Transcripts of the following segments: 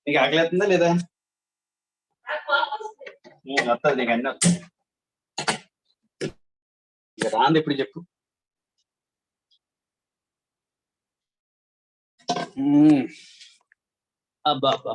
నీకు ఆకలిస్తుందా లేదా? వస్తుంది నీకు అన్నీ వస్తాయి. ఇక రాంది ఎప్పుడు చెప్పు. అబ్బా అబ్బా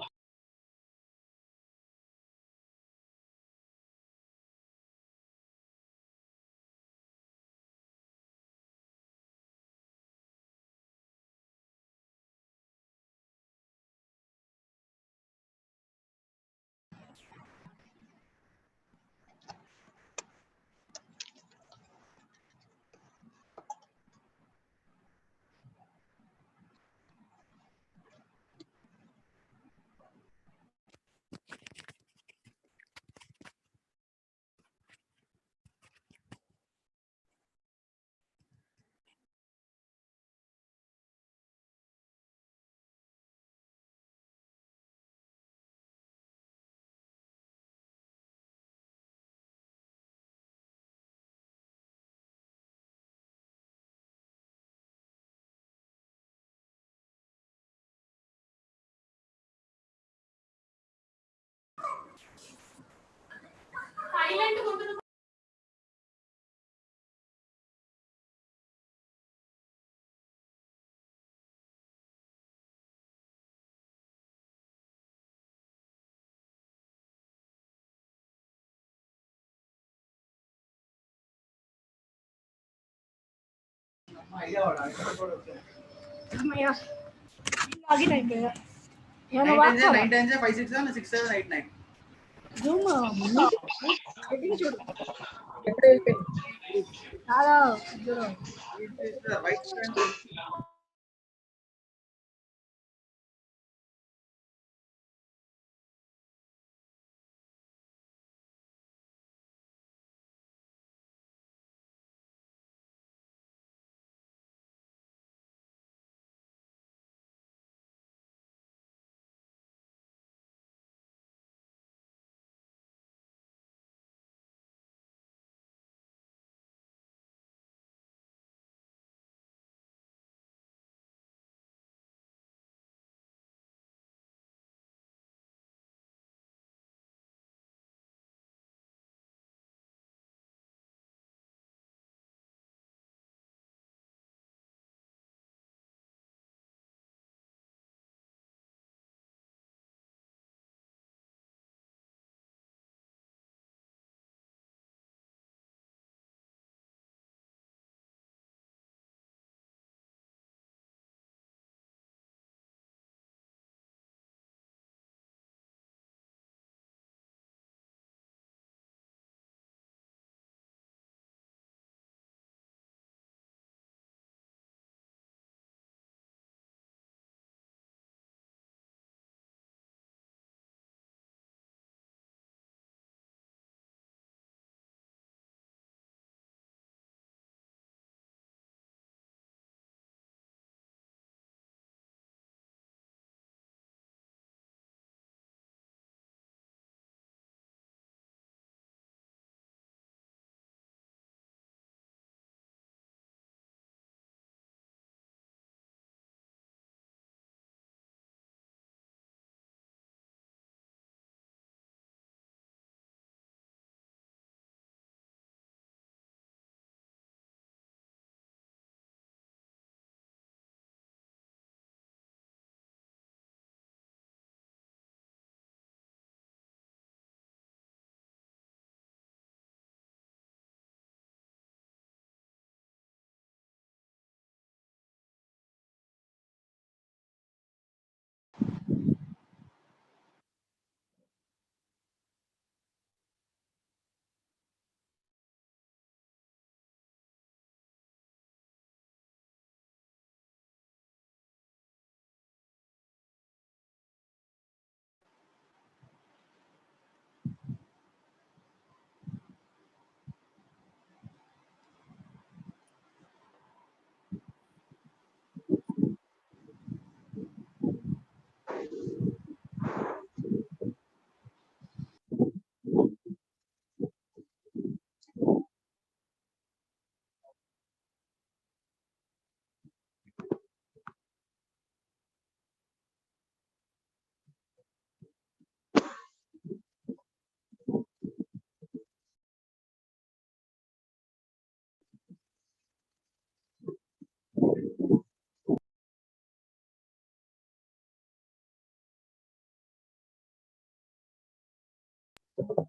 Because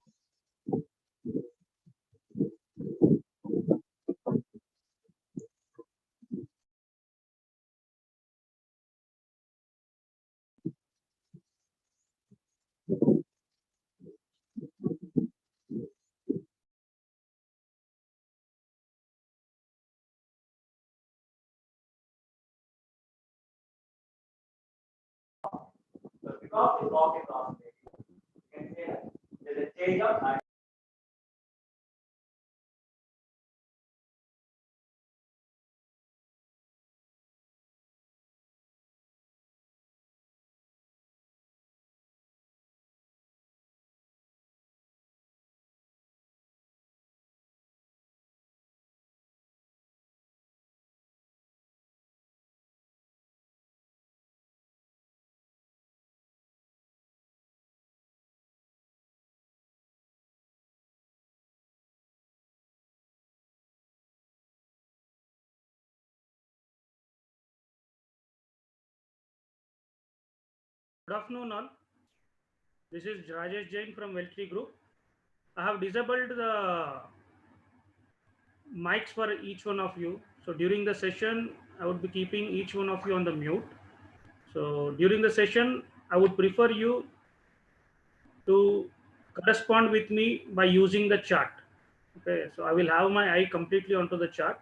the block is oscillating, you can say that there is a change of time. Good afternoon, all. This is Rajesh Jain from Veltree Group. I have disabled the mics for each one of you. So during the session, I would be keeping each one of you on the mute. So during the session, I would prefer you to correspond with me by using the chat. Okay, so I will have my eye completely onto the chat.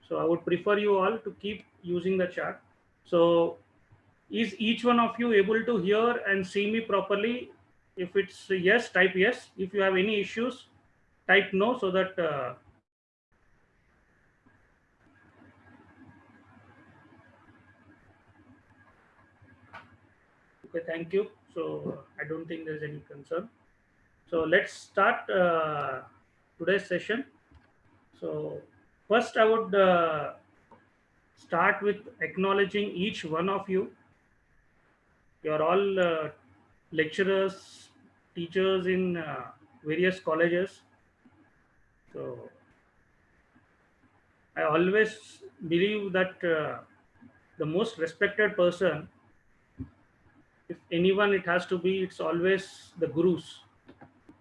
So I would prefer you all to keep using the chat. So is each one of you able to hear and see me properly? If it's yes, type yes. If you have any issues, type no, so that okay, thank you. So I don't think there's any concern. So let's start today's session. So first I would start with acknowledging each one of you. You're all lecturers, teachers in various colleges. So I always believe that the most respected person, if anyone it has to be, it's always the gurus,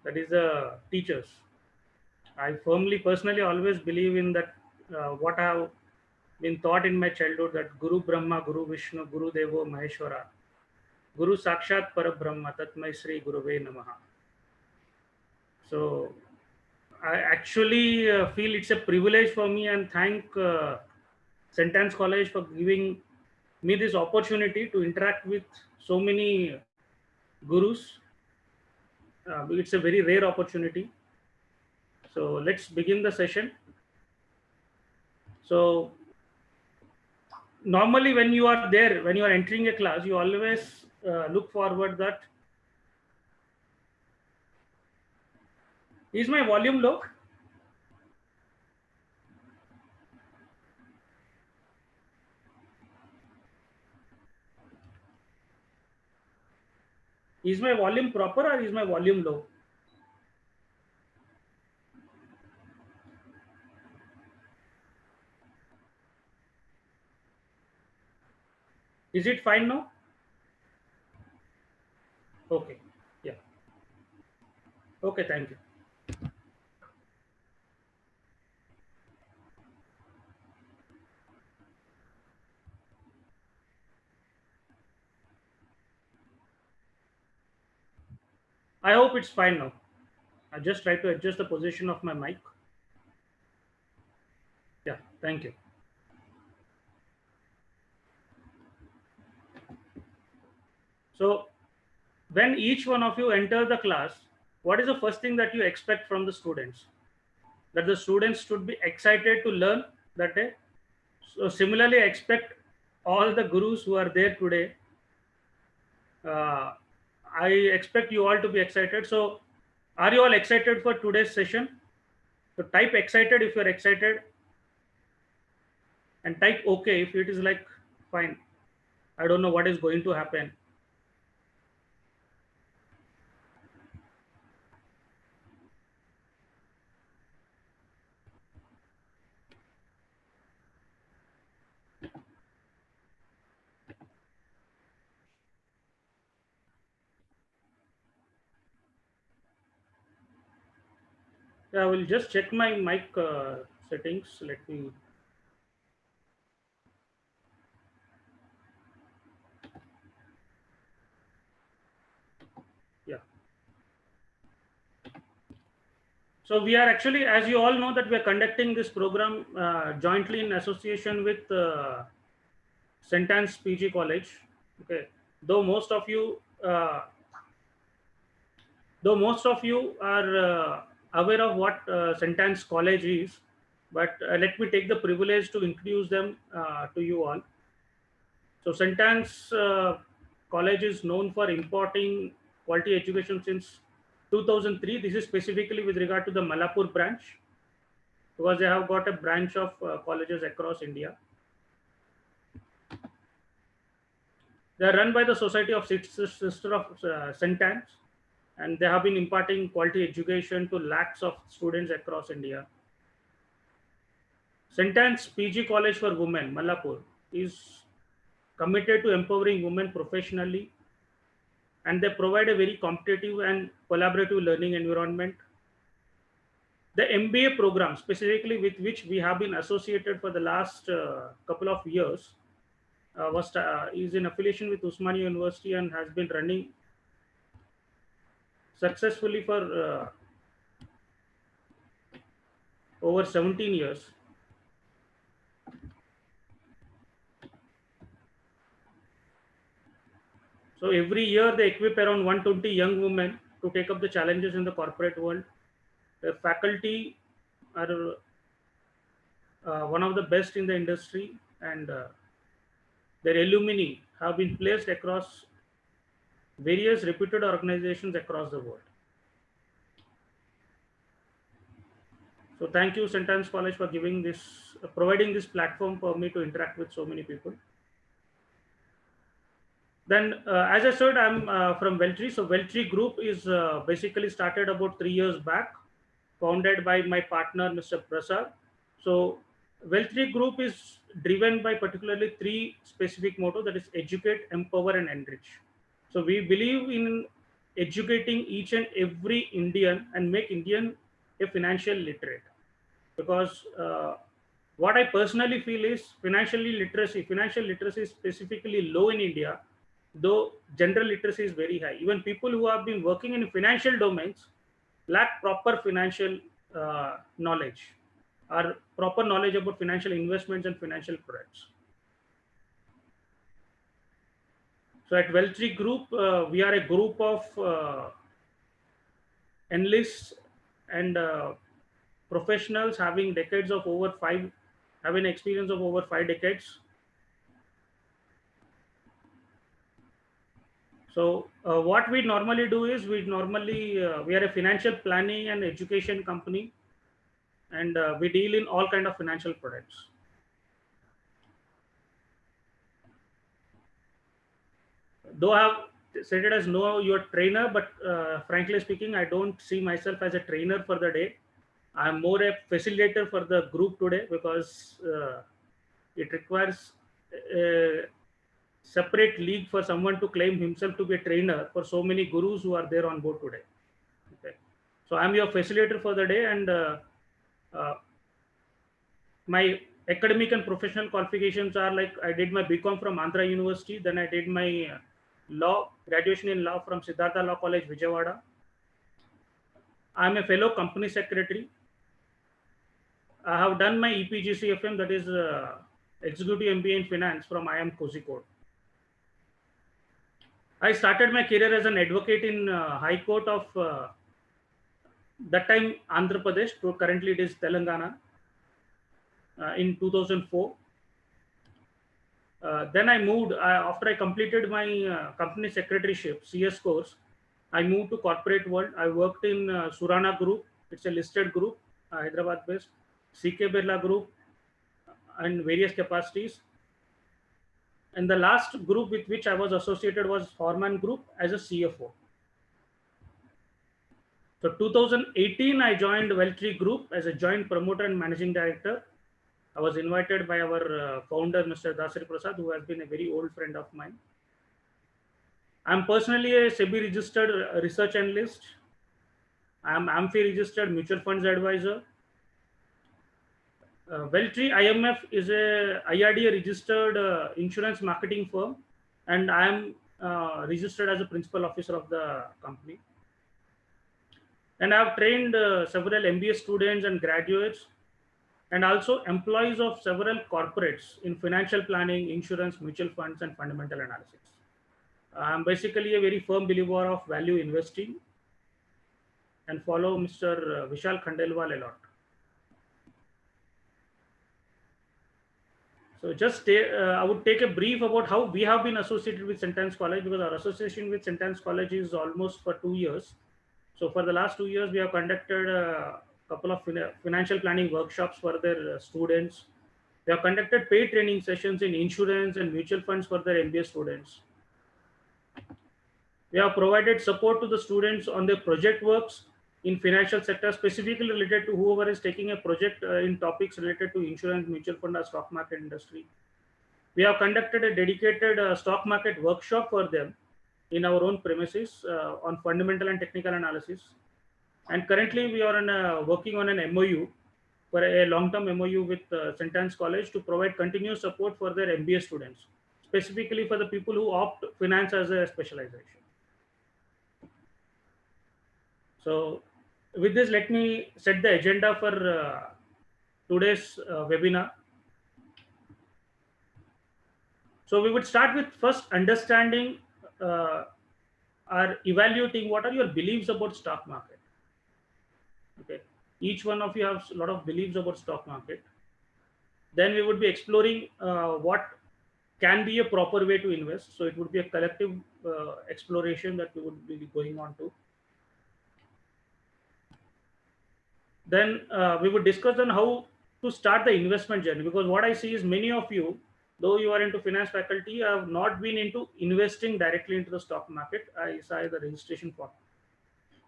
that is the teachers. I firmly, personally, always believe in that what I have been taught in my childhood, that Guru Brahma, Guru Vishnu, Guru Devo Maheshwara, Guru Sakshat Parabrahma, Tatmai Sri Guruve Namaha. So I actually feel it's a privilege for me, and thank St. College for giving me this opportunity to interact with so many gurus. It's a very rare opportunity. So let's begin the session. So normally when you are there, when you are entering a class, you always look forward that is my volume low? Is my volume proper or is my volume low? Is it fine now? Okay. Yeah. Okay. Thank you. I hope it's fine now. I just try to adjust the position of my mic. Yeah. Thank you. So when each one of you enter the class, what is the first thing that you expect from the students? That the students should be excited to learn that day. So similarly, I expect all the gurus who are there today. Uh, I expect you all to be excited. So, are you all excited for today's session? So type excited if you're excited, and type okay if it is like fine. I don't know what is going to happen. Yeah, I will just check my mic settings. Let me. Yeah. So we are actually, as you all know, that we are conducting this program jointly in association with St. Anne's PG College. Okay. Though most of you, though most of you are aware of what St. Anne's College is, but let me take the privilege to introduce them to you all. So St. Anne's College is known for imparting quality education since 2003. This is specifically with regard to the Malapur branch, because they have got a branch of colleges across India. They are run by the Society of Sister of St. Anne's, and they have been imparting quality education to lakhs of students across India. St. Anne's PG College for Women, Malapur, is committed to empowering women professionally, and they provide a very competitive and collaborative learning environment. The MBA program, specifically with which we have been associated for the last couple of years, is in affiliation with Usmania University and has been running successfully for over 17 years. So every year they equip around 120 young women to take up the challenges in the corporate world. Their faculty are one of the best in the industry, and their alumni have been placed across various reputed organizations across the world. So thank you, St. Anne's College, for giving this, providing this platform for me to interact with so many people. Then, as I said, I'm from Veltree. So Veltree Group is basically started about 3 years back, founded by my partner, Mr. Prasad. So Veltree Group is driven by particularly 3 specific motto, that is educate, empower, and enrich. So we believe in educating each and every Indian and make Indian a financial literate, because what I personally feel is financial literacy is specifically low in India, though general literacy is very high. Even people who have been working in financial domains lack proper financial knowledge or proper knowledge about financial investments and financial products. So at Veltree Group, we are a group of analysts and professionals having decades of having experience of over 5 decades. So what we normally do is we are a financial planning and education company, and we deal in all kind of financial products. Though I have said it as no your trainer, but frankly speaking, I don't see myself as a trainer for the day. I'm more a facilitator for the group today, because it requires a separate league for someone to claim himself to be a trainer for so many gurus who are there on board today. Okay, so I'm your facilitator for the day, and my academic and professional qualifications are like I did my BCom from Andhra University, then I did my graduation in law from Siddhartha Law College, Vijayawada. I'm a fellow company secretary. I have done my EPGCFM, that is Executive MBA in Finance, from IIM Kozhikode. I started my career as an advocate in High Court of that time Andhra Pradesh, currently it is Telangana, in 2004. Then I moved, after I completed my company secretaryship, CS course, I moved to corporate world. I worked in Surana Group. It's a listed group, Hyderabad based, CK Birla Group, and various capacities. And the last group with which I was associated was Horman Group as a CFO. So 2018, I joined Veltree Group as a joint promoter and managing director. I was invited by our founder, Mr. Dasari Prasad, who has been a very old friend of mine. I'm personally a SEBI registered research analyst. I am AMFI registered mutual funds advisor. Welltree IMF is a IRDA registered insurance marketing firm, and I am registered as a principal officer of the company. And I have trained several MBA students and graduates, and also employees of several corporates in financial planning, insurance, mutual funds, and fundamental analysis. I'm basically a very firm believer of value investing and follow Mr. Vishal Khandelwal a lot. So just I would take a brief about how we have been associated with St. Anne's College, because our association with St. Anne's College is almost for 2 years. So for the last 2 years, we have conducted a couple of financial planning workshops for their students. We have conducted paid training sessions in insurance and mutual funds for their MBA students. We have provided support to the students on their project works in financial sector, specifically related to whoever is taking a project in topics related to insurance, mutual fund, or stock market industry. We have conducted a dedicated stock market workshop for them in our own premises on fundamental and technical analysis. And currently we are working on an MOU, for a long-term MOU with St. Anne's College to provide continuous support for their MBA students, specifically for the people who opt finance as a specialization. So with this, let me set the agenda for today's webinar. So we would start with first understanding or evaluating what are your beliefs about stock market. Okay, each one of you has a lot of beliefs about stock market. Then we would be exploring what can be a proper way to invest. So it would be a collective exploration that we would be going on to. Then we would discuss on how to start the investment journey, because what I see is many of you, though you are into finance faculty, have not been into investing directly into the stock market. I saw the registration form.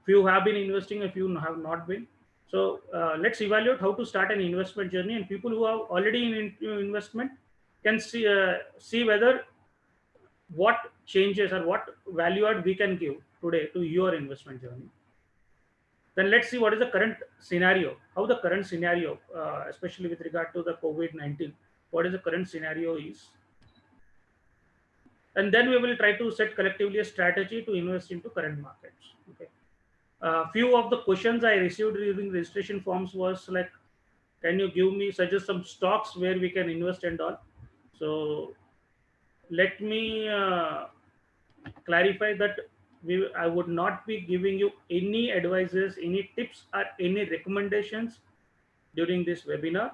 Few have been investing, a few have not been. So let's evaluate how to start an investment journey, and people who are already into investment can see whether what changes or what value add we can give today to your investment journey. Then let's see what is the current scenario, how the current scenario, especially with regard to the COVID-19, what is the current scenario is. And then we will try to set collectively a strategy to invest into current markets. Okay. Few of the questions I received during registration forms was like, can you suggest some stocks where we can invest and all. So let me clarify that I would not be giving you any advices, any tips, or any recommendations during this webinar.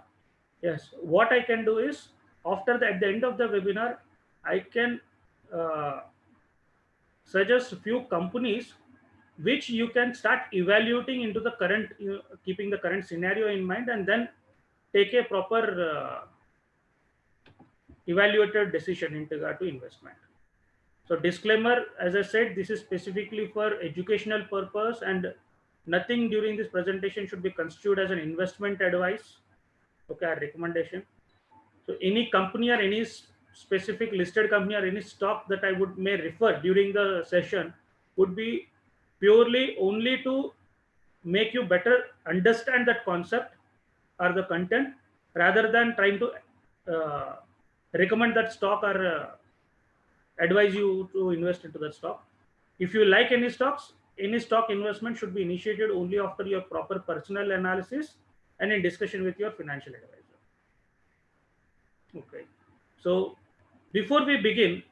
Yes, what I can do is at the end of the webinar, I can suggest a few companies which you can start evaluating into the current, keeping the current scenario in mind, and then take a proper evaluated decision in regard to investment. So disclaimer, as I said, this is specifically for educational purpose, and nothing during this presentation should be construed as an investment advice, okay, or recommendation. So any company or any specific listed company or any stock that I may refer during the session would be purely only to make you better understand that concept or the content, rather than trying to recommend that stock or advise you to invest into that stock. If you like any stocks, any stock investment should be initiated only after your proper personal analysis and in discussion with your financial advisor. Okay. So before we begin,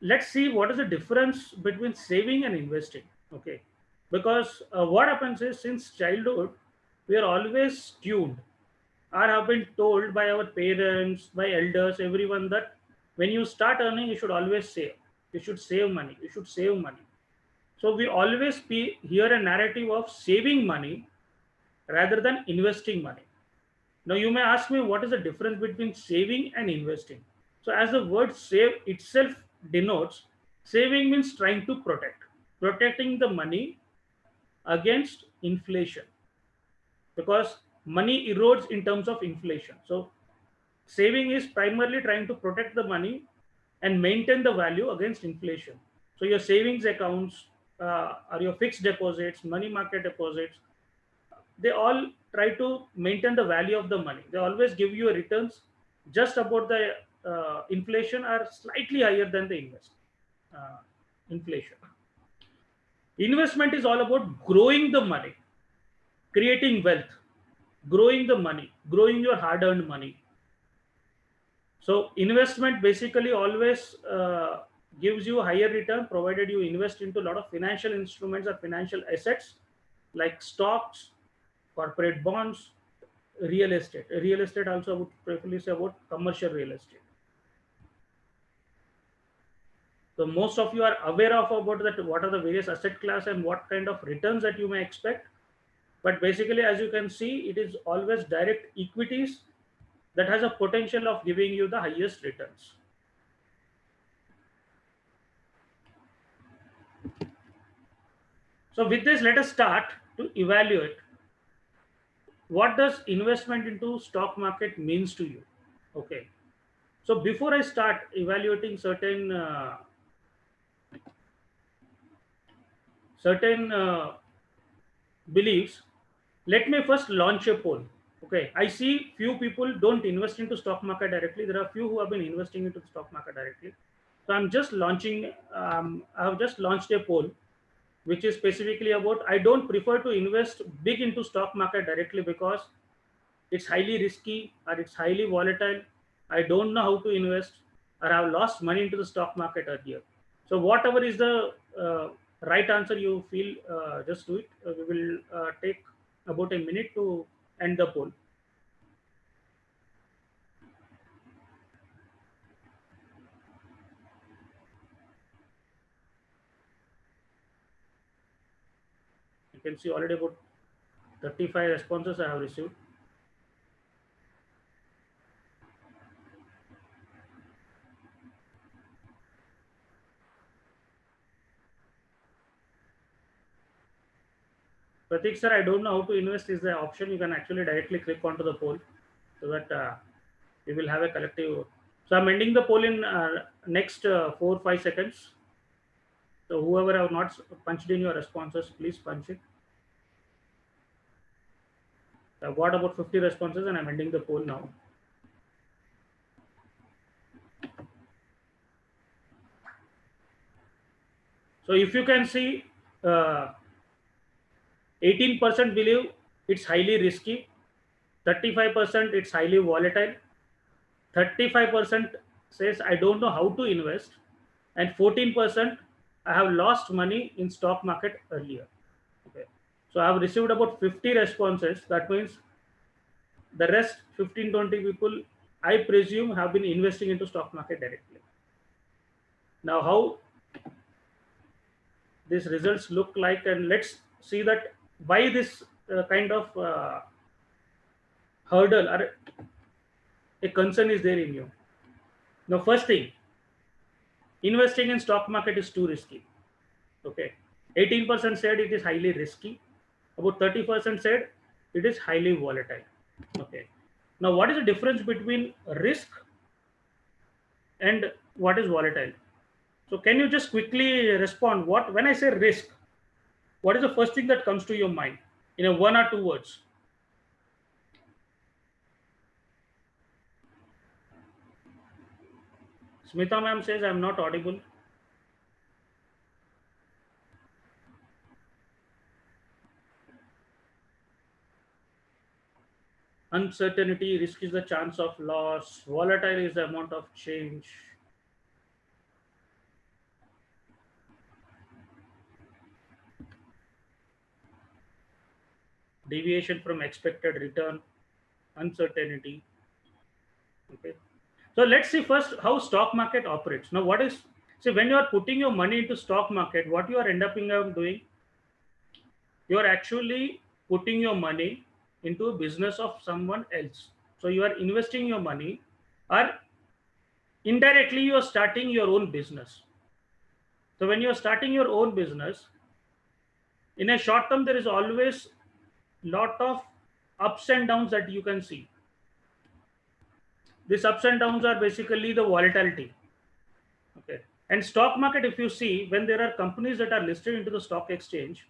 let's see what is the difference between saving and investing. Okay. Because what happens is, since childhood, we are always tuned or have been told by our parents, by elders, everyone, that when you start earning, you should always save. You should save money. You should save money. So we always hear a narrative of saving money rather than investing money. Now you may ask me, what is the difference between saving and investing? So as the word save itself denotes, saving means trying to protecting the money against inflation, because money erodes in terms of inflation. So saving is primarily trying to protect the money and maintain the value against inflation. So your savings accounts, or your fixed deposits, money market deposits, they all try to maintain the value of the money. They always give you a returns just about the inflation or slightly higher than the inflation. Investment is all about growing the money, creating wealth, growing the money, growing your hard-earned money. So investment basically always gives you a higher return provided you invest into a lot of financial instruments or financial assets like stocks, corporate bonds, real estate. Real estate also I would preferably say about commercial real estate. So most of you are aware of about that what are the various asset class and what kind of returns that you may expect. But basically, as you can see, it is always direct equities that has a potential of giving you the highest returns. So with this, let us start to evaluate what does investment into stock market means to you. Okay. So before I start evaluating certain beliefs, let me first launch a poll. Okay, I see few people don't invest into stock market directly. There are few who have been investing into the stock market directly. So I'm just launching. I have just launched a poll, which is specifically about I don't prefer to invest big into stock market directly because it's highly risky or it's highly volatile. I don't know how to invest or I've lost money into the stock market earlier. So whatever is the right answer you feel, just do it. We will take about a minute to end the poll. You can see already about 35 responses I have received. Pratik sir, I don't know how to invest is the option. You can actually directly click onto the poll so that we will have a collective. So I'm ending the poll in next 4-5 seconds. So whoever have not punched in your responses, please punch it. I've got about 50 responses and I'm ending the poll now. So if you can see, 18% believe it's highly risky, 35% it's highly volatile, 35% says I don't know how to invest, and 14% I have lost money in stock market earlier. Okay, so I have received about 50 responses. That means the rest 15-20 people I presume have been investing into stock market directly. Now how these results look like, and let's see that why this kind of hurdle or a concern is there in you. Now first thing, investing in stock market is too risky. Okay, 18% said it is highly risky, about 30% said it is highly volatile. Okay, now what is the difference between risk and what is volatile? So can you just quickly respond, what when I say risk, what is the first thing that comes to your mind in a 1 or 2 words? Smita ma'am says I'm not audible. Uncertainty, risk is the chance of loss, volatile is the amount of change. Deviation from expected return, uncertainty. Okay, so let's see first how stock market operates. Now what is, see, when you are putting your money into stock market, what you are end up doing, you are actually putting your money into a business of someone else. So you are investing your money, or indirectly you are starting your own business. So when you are starting your own business, in a short term there is always lot of ups and downs that you can see. These ups and downs are basically the volatility. Okay, And stock market, if you see, when there are companies that are listed into the stock exchange,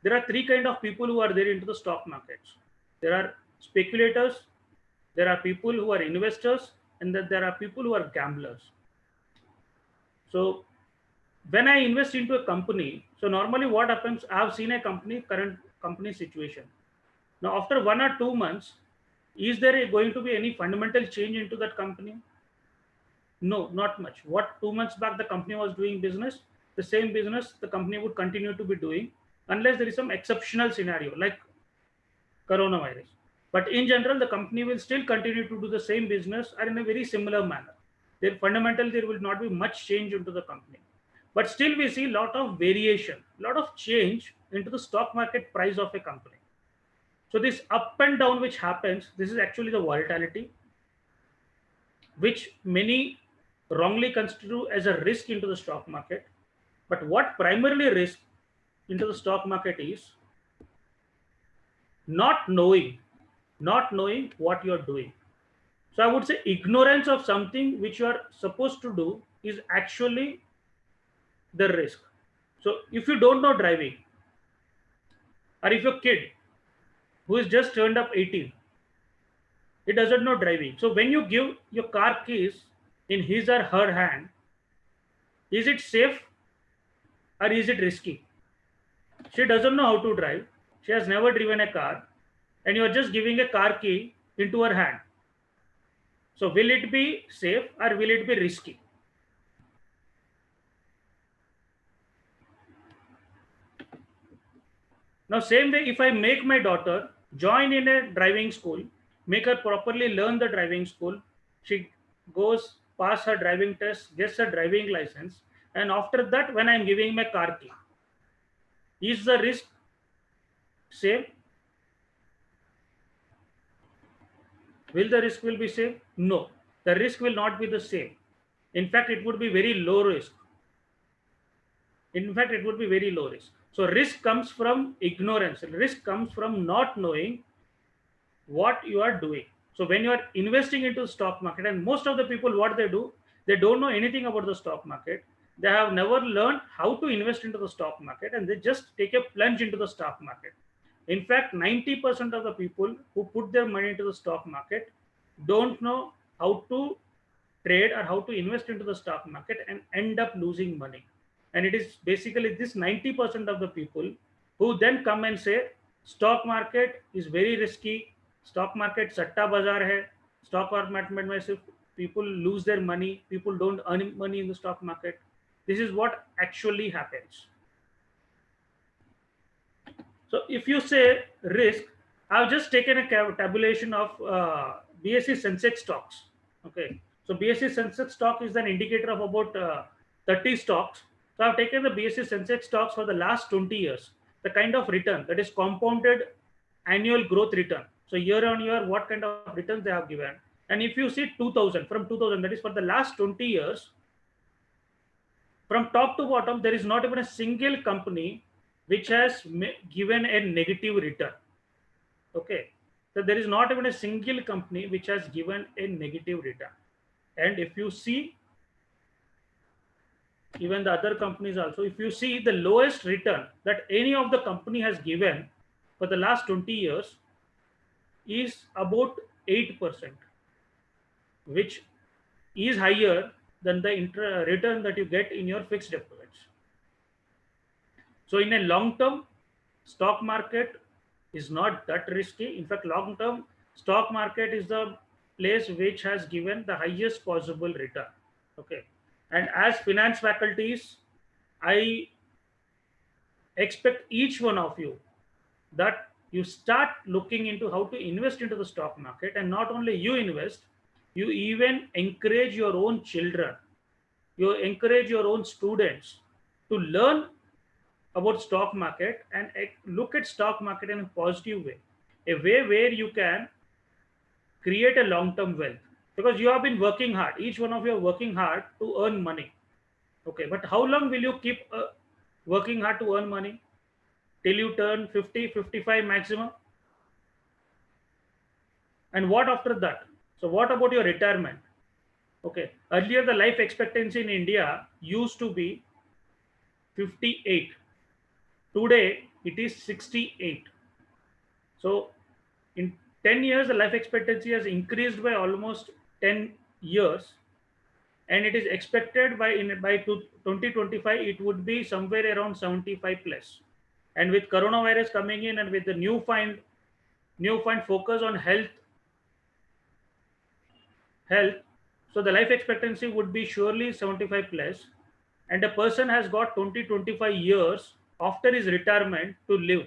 there are three kind of people who are there into the stock markets. There are speculators, there are people who are investors, and then there are people who are gamblers. So when I invest into a company, so normally what happens, I have seen a current company situation. Now, after 1 or 2 months, is there going to be any fundamental change into that company? No, not much. What 2 months back the company was doing business, the same business the company would continue to be doing, unless there is some exceptional scenario like coronavirus. But in general, the company will still continue to do the same business or in a very similar manner. There fundamentally there will not be much change into the company. But still we see a lot of variation, a lot of change into the stock market price of a company. So this up and down which happens, this is actually the volatility, which many wrongly consider as a risk into the stock market. But what primarily risk into the stock market is not knowing what you're doing. So I would say ignorance of something which you are supposed to do is actually the risk. So if you don't know driving, or if your kid who is just turned up 18, he doesn't know driving. So when you give your car keys in his or her hand, is it safe or is it risky? She doesn't know how to drive. She has never driven a car, and you are just giving a car key into her hand. So will it be safe or will it be risky? Now, same way, if I make my daughter join in a driving school, make her properly learn the driving school, she goes pass her driving test, gets her driving license, and after that, when I'm giving my car key, is the risk same? Will the risk will be same? No, the risk will not be the same. In fact, it would be very low risk. In fact, it would be very low risk. So risk comes from ignorance. Risk comes from not knowing what you are doing. So when you are investing into the stock market, and most of the people, what they do, they don't know anything about the stock market. They have never learned how to invest into the stock market, and they just take a plunge into the stock market. In fact, 90% of the people who put their money into the stock market don't know how to trade or how to invest into the stock market and end up losing money. And it is basically this 90% of the people who then come and say, stock market is very risky, stock market satta bazaar hai, stock market mein sirf people lose their money, people don't earn money in the stock market. This is what actually happens. So if you say risk, I've just taken a tabulation of BSE Sensex stocks. Okay, so BSE Sensex stock is an indicator of about 30 stocks. So I've taken the BSE Sensex stocks for the last 20 years, the kind of return, that is compounded annual growth return. So year on year, what kind of returns they have given. And if you see 2000, from 2000, that is for the last 20 years, from top to bottom, there is not even a single company which has given a negative return. Okay, so there is not even a single company which has given a negative return. And if you see even the other companies also, if you see the lowest return that any of the company has given for the last 20 years is about 8%, which is higher than the return that you get in your fixed deposits. So in a long term, stock market is not that risky. In fact, long term, stock market is the place which has given the highest possible return. Okay. And as finance faculties, I expect each one of you that you start looking into how to invest into the stock market, and not only you invest, you even encourage your own children, you encourage your own students to learn about stock market and look at stock market in a positive way, a way where you can create a long-term wealth, because you have been working hard. Each one of you are working hard to earn money. Okay, but how long will you keep working hard to earn money? Till you turn 50, 55 maximum. And what after that? So what about your retirement? Okay. Earlier, the life expectancy in India used to be 58. Today, it is 68. So, in 10 years, the life expectancy has increased by almost 10 years. And it is expected by 2025, it would be somewhere around 75 plus. And with coronavirus coming in and with the newfound focus on health, so the life expectancy would be surely 75 plus, and a person has got 20-25 years after his retirement to live.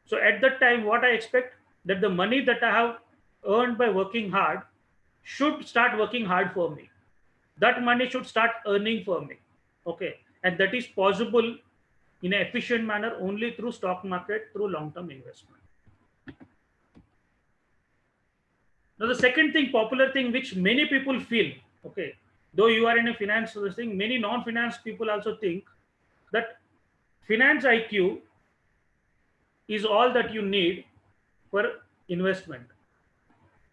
So at that time, what I expect, that the money that I have earned by working hard should start working hard for me. That money should start earning for me. Okay. And that is possible in an efficient manner only through stock market, through long-term investment. Now, the second thing, popular thing, which many people feel, okay, though you are in a finance thing, many non-finance people also think that finance IQ is all that you need for investment.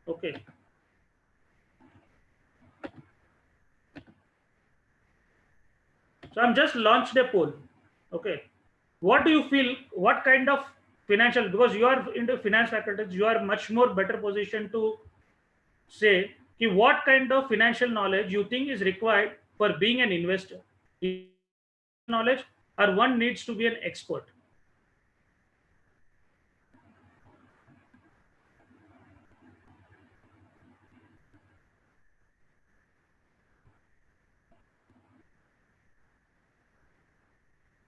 Okay. So I'm just launched a poll. Okay. What do you feel? What kind of financial, because you are into finance faculties, you are much more better positioned to say what kind of financial knowledge you think is required for being an investor. Knowledge, or one needs to be an expert.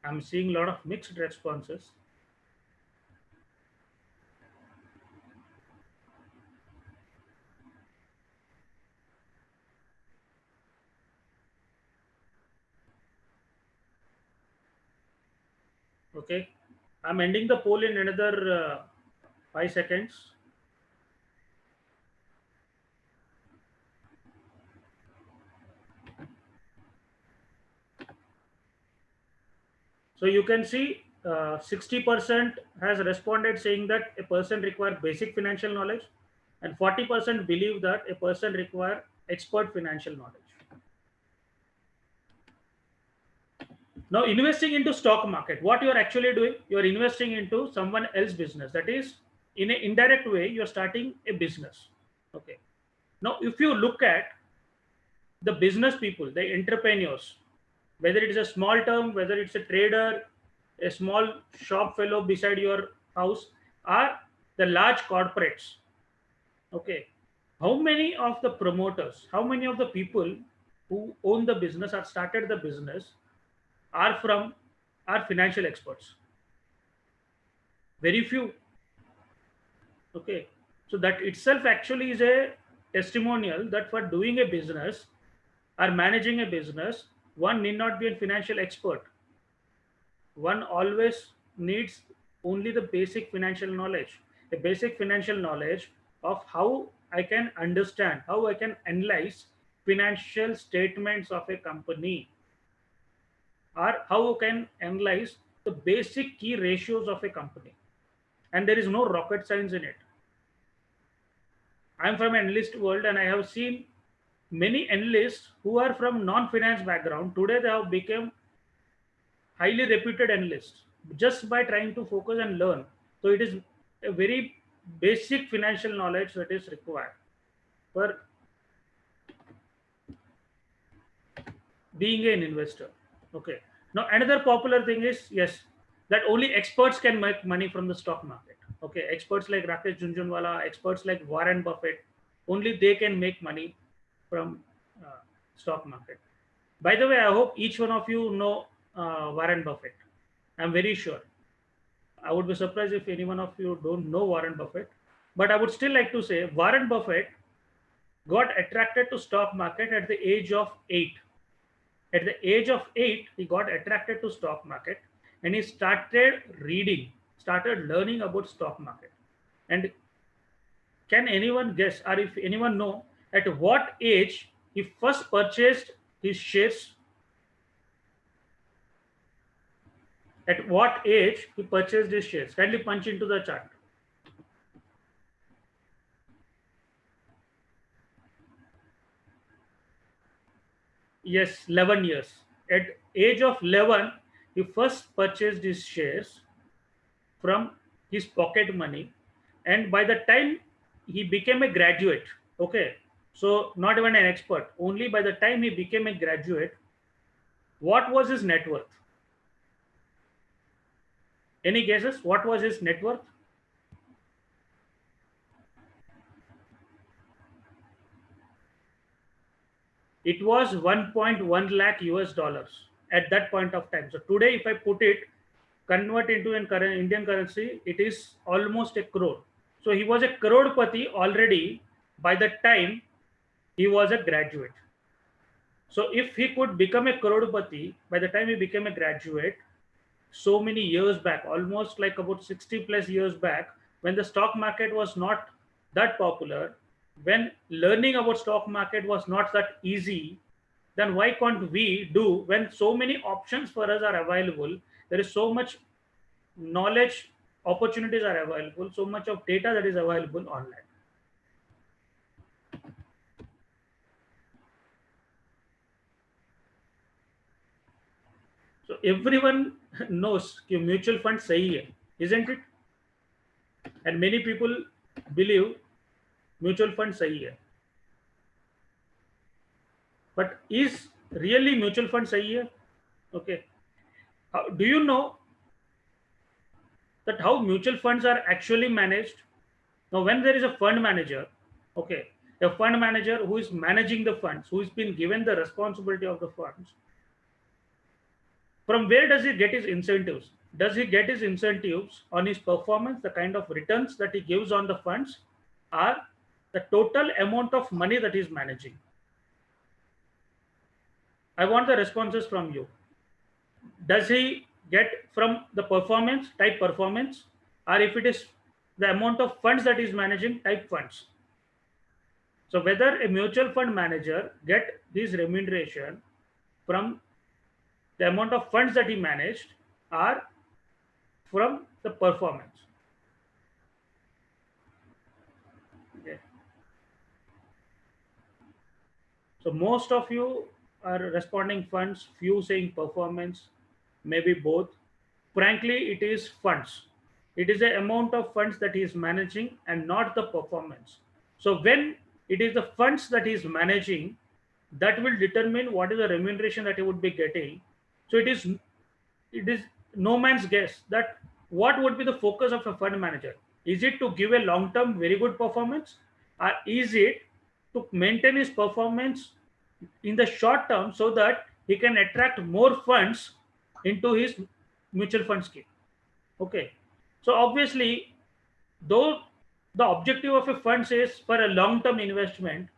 I'm seeing a lot of mixed responses. Okay, I'm ending the poll in another 5 seconds. So you can see 60% has responded saying that a person requires basic financial knowledge, and 40% believe that a person requires expert financial knowledge. Now, investing into stock market, what you are actually doing, you are investing into someone else's business. That is, in an indirect way, you are starting a business. Okay. Now, if you look at the business people, the entrepreneurs, whether it is a small term, whether it's a trader, a small shop fellow beside your house, or the large corporates. Okay. How many of the promoters, how many of the people who own the business or started the business are financial experts? Very few. Okay. So that itself actually is a testimonial that for doing a business or managing a business, one need not be a financial expert. One always needs only the basic financial knowledge, the basic financial knowledge of how I can understand, how I can analyze financial statements of a company, or how I can analyze the basic key ratios of a company. And there is no rocket science in it. I'm from an analyst world, and I have seen many analysts who are from non-finance background. Today they have become highly reputed analysts just by trying to focus and learn. So it is a very basic financial knowledge that is required for being an investor. Okay. Now another popular thing is, yes, that only experts can make money from the stock market. Okay, experts like Rakesh Jhunjhunwala, experts like Warren Buffett, only they can make money from stock market. By the way, I hope each one of you know Warren Buffett. I'm very sure. I would be surprised if any one of you don't know Warren Buffett. But I would still like to say Warren Buffett got attracted to stock market at the age of 8. At the age of 8, he got attracted to stock market, and he started reading, started learning about stock market. And can anyone guess, or if anyone know, at what age he first purchased his shares? At what age he purchased his shares? Kindly punch into the chart. Yes, 11 years. At age of 11, he first purchased his shares from his pocket money, and by the time he became a graduate, okay, so not even an expert, only by the time he became a graduate, what was his net worth? Any guesses? What was his net worth? It was 1.1 lakh US dollars at that point of time. So today, if I put it, convert into an current Indian currency, it is almost a crore. So he was a crorepati already by the time he was a graduate. So if he could become a crorepati by the time he became a graduate, so many years back, almost like about 60 plus years back, when the stock market was not that popular, when learning about stock market was not that easy, then why can't we do when so many options for us are available? There is so much knowledge, opportunities are available, so much of data that is available online. So everyone knows कि mutual fund सही है, isn't it? And many people believe mutual fund सही है. But is really mutual fund sahi hai? Okay. Do you know that how mutual funds are actually managed? Now, when there is a fund manager, okay, a fund manager who is managing the funds, who has been given the responsibility of the funds, from where does he get his incentives? Does he get his incentives on his performance, the kind of returns that he gives on the funds, or the total amount of money that he is managing? I want the responses from you. Does he get from the performance, type performance, or if it is the amount of funds that is managing, type funds? So whether a mutual fund manager get this remuneration from the amount of funds that he managed or from the performance. Okay. So most of you are responding funds, few saying performance, maybe both. Frankly, it is funds. It is the amount of funds that he is managing and not the performance. So when it is the funds that he is managing, that will determine what is the remuneration that he would be getting. So it is no man's guess that what would be the focus of a fund manager. Is it to give a long-term very good performance, or is it to maintain his performance in the short term so that he can attract more funds into his mutual fund scheme? Okay, so obviously, though the objective of a fund is for a long-term investment,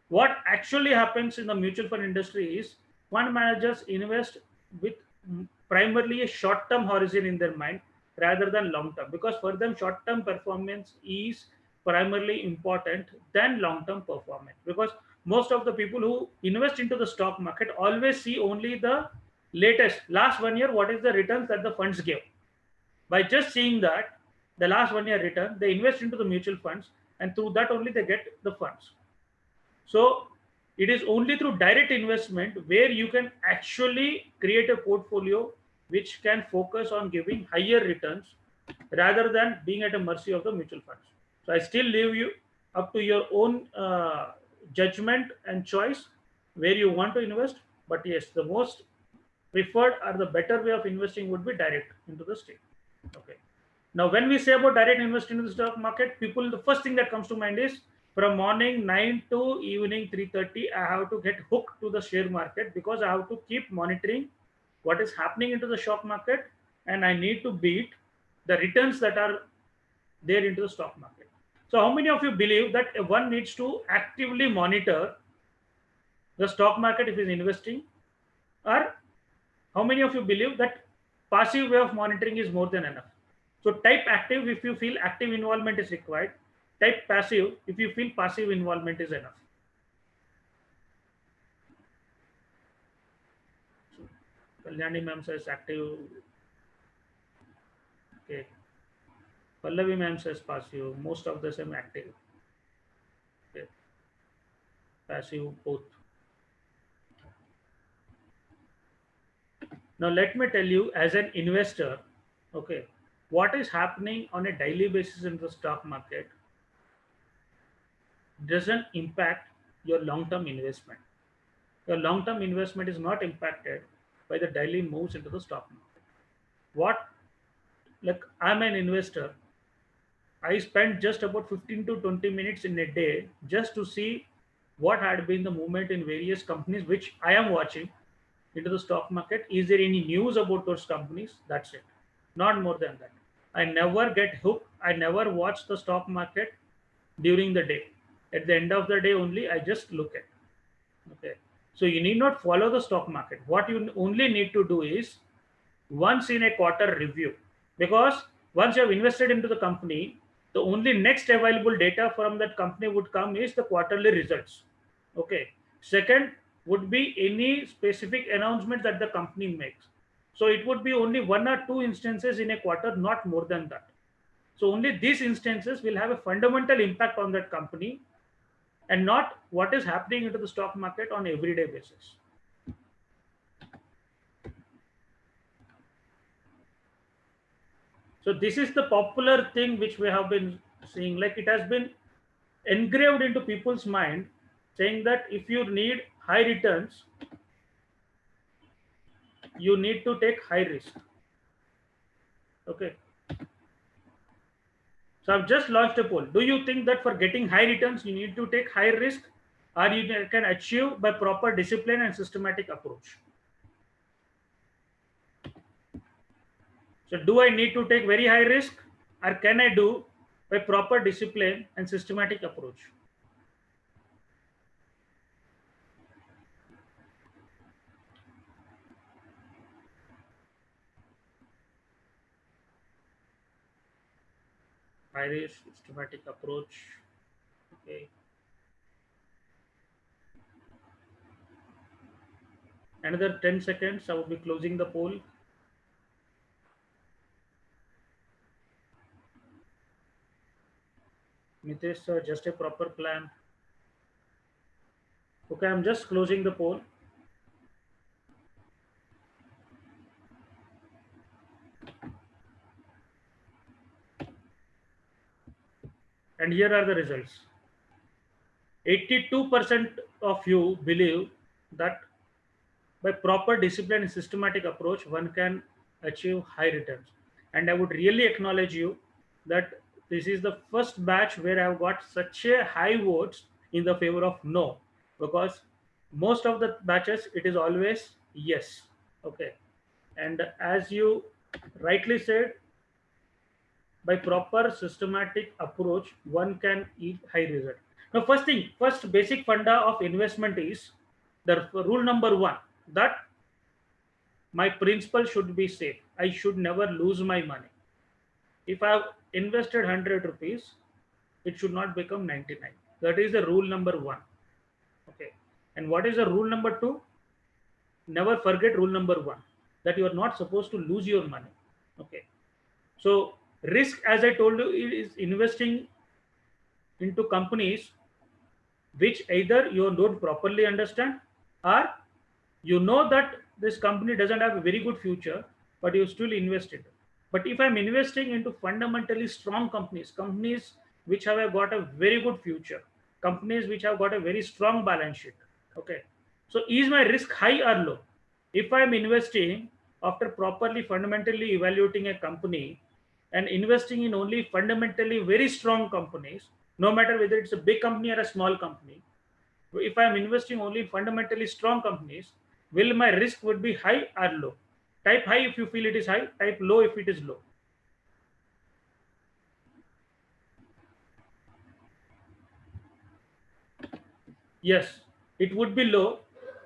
what actually happens in the mutual fund industry is fund managers invest with primarily a short-term horizon in their mind rather than long-term, because for them short-term performance is primarily important than long-term performance, because most of the people who invest into the stock market always see only the latest last 1 year, what is the returns that the funds give. By just seeing that the last 1 year return, they invest into the mutual funds, and through that only they get the funds. So it is only through direct investment where you can actually create a portfolio which can focus on giving higher returns rather than being at a mercy of the mutual funds. So I still leave you up to your own judgment and choice where you want to invest. But yes, the most preferred or the better way of investing would be direct into the stock. Okay. Now, when we say about direct investing into the stock market, people, the first thing that comes to mind is from morning 9 to evening 3:30, I have to get hooked to the share market because I have to keep monitoring what is happening into the stock market, and I need to beat the returns that are there into the stock market. So how many of you believe that one needs to actively monitor the stock market if he's investing, or how many of you believe that passive way of monitoring is more than enough? So type active if you feel active involvement is required. Type passive if you feel passive involvement is enough. So, Kalyani ma'am says active. Okay. Pallavi ma'am says passive. Most of the same active. Okay. Passive both. Now, let me tell you, as an investor, okay, what is happening on a daily basis in the stock market doesn't impact your long-term investment. Your long-term investment is not impacted by the daily moves into the stock market. What, like, I'm an investor. I spend just about 15 to 20 minutes in a day just to see what had been the movement in various companies which I am watching into the stock market. Is there any news about those companies? That's it. Not more than that. I never get hooked. I never watch the stock market during the day. At the end of the day only, I just look at. Okay. So you need not follow the stock market. What you only need to do is once in a quarter review, because once you have invested into the company, the only next available data from that company would come is the quarterly results. Okay. Second would be any specific announcement that the company makes. So it would be only one or two instances in a quarter, not more than that. So only these instances will have a fundamental impact on that company and not what is happening into the stock market on everyday basis. So this is the popular thing which we have been seeing, like it has been engraved into people's mind, saying that if you need high returns, you need to take high risk. Okay. So I've just launched a poll. Do you think that for getting high returns, you need to take high risk, or you can achieve by proper discipline and systematic approach? So do I need to take very high risk, or can I do by proper discipline and systematic approach? High risk, systematic approach. Okay. Another 10 seconds, I will be closing the poll. Nitesh, sir, just a proper plan. Okay, I'm just closing the poll. And here are the results. 82% of you believe that by proper discipline and systematic approach, one can achieve high returns. And I would really acknowledge you that this is the first batch where I've got such a high votes in the favor of no, because most of the batches it is always yes. Okay. And as you rightly said, by proper systematic approach, one can eat high result. Now, first basic funda of investment is the rule number one, that my principal should be safe. I should never lose my money. If I have invested 100 rupees, it should not become 99. That is the rule number one. Okay. And what is the rule number two? Never forget rule number one, that you are not supposed to lose your money. Okay. So risk, as I told you, is investing into companies which either you don't properly understand, or you know that this company doesn't have a very good future, but you still invest in it. But if I'm investing into fundamentally strong companies, companies which have got a very good future, companies which have got a very strong balance sheet, okay. So is my risk high or low? If I'm investing after properly fundamentally evaluating a company and investing in only fundamentally very strong companies, no matter whether it's a big company or a small company, if I'm investing only in fundamentally strong companies, will my risk would be high or low? Type high if you feel it is high, type low if it is low. Yes, it would be low,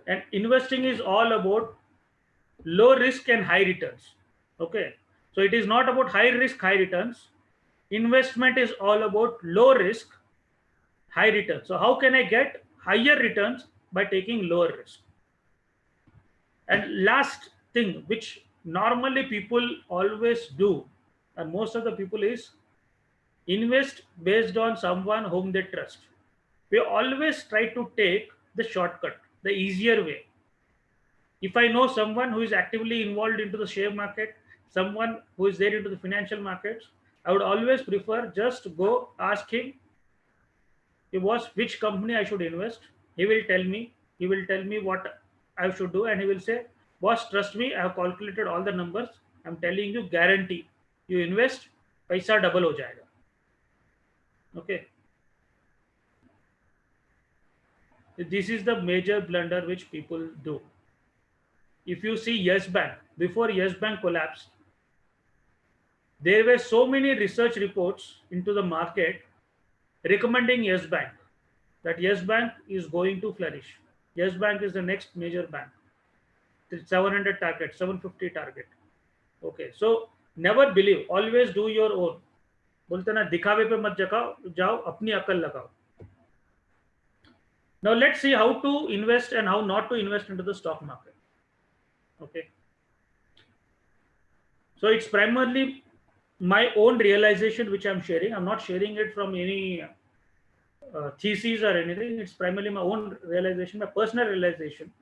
and investing is all about low risk and high returns. Okay, so it is not about high risk, high returns. Investment is all about low risk, high return. So how can I get higher returns? By taking lower risk. And last thing, which normally people always do, and most of the people, is invest based on someone whom they trust. We always try to take the shortcut, the easier way. If I know someone who is actively involved into the share market, someone who is there into the financial markets, I would always prefer just go ask him, which company I should invest. He will tell me. He will tell me what I should do, and he will say, "Boss, trust me. I have calculated all the numbers. I'm telling you, guarantee. You invest, paisa double हो जाएगा." Okay. This is the major blunder which people do. If you see Yes Bank, before Yes Bank collapsed, there were so many research reports into the market recommending Yes Bank, that Yes Bank is going to flourish. Yes Bank is the next major bank. It's 700 target, 750 target. Okay, so never believe. Always do your own. बोलते ना दिखावे पे मत जाओ, अपनी अकल लगाओ. Now let's see how to invest and how not to invest into the stock market. Okay. So it's primarily my own realization which I'm sharing. I'm not sharing it from any theses or anything. It's primarily my own realization, my personal realization.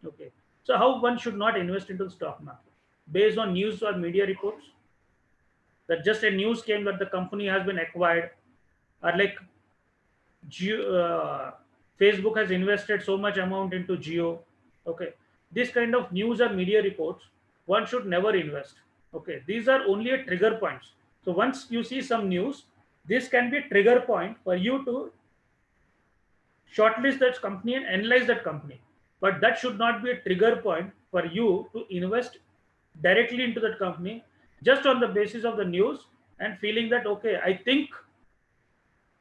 Okay. So how one should not invest into the stock market based on news or media reports, that just a news came that the company has been acquired, or like Facebook has invested so much amount into Geo. Okay, this kind of news or media reports, one should never invest. Okay, these are only a trigger points. So once you see some news, this can be a trigger point for you to shortlist that company and analyze that company. But that should not be a trigger point for you to invest directly into that company just on the basis of the news and feeling that, okay, I think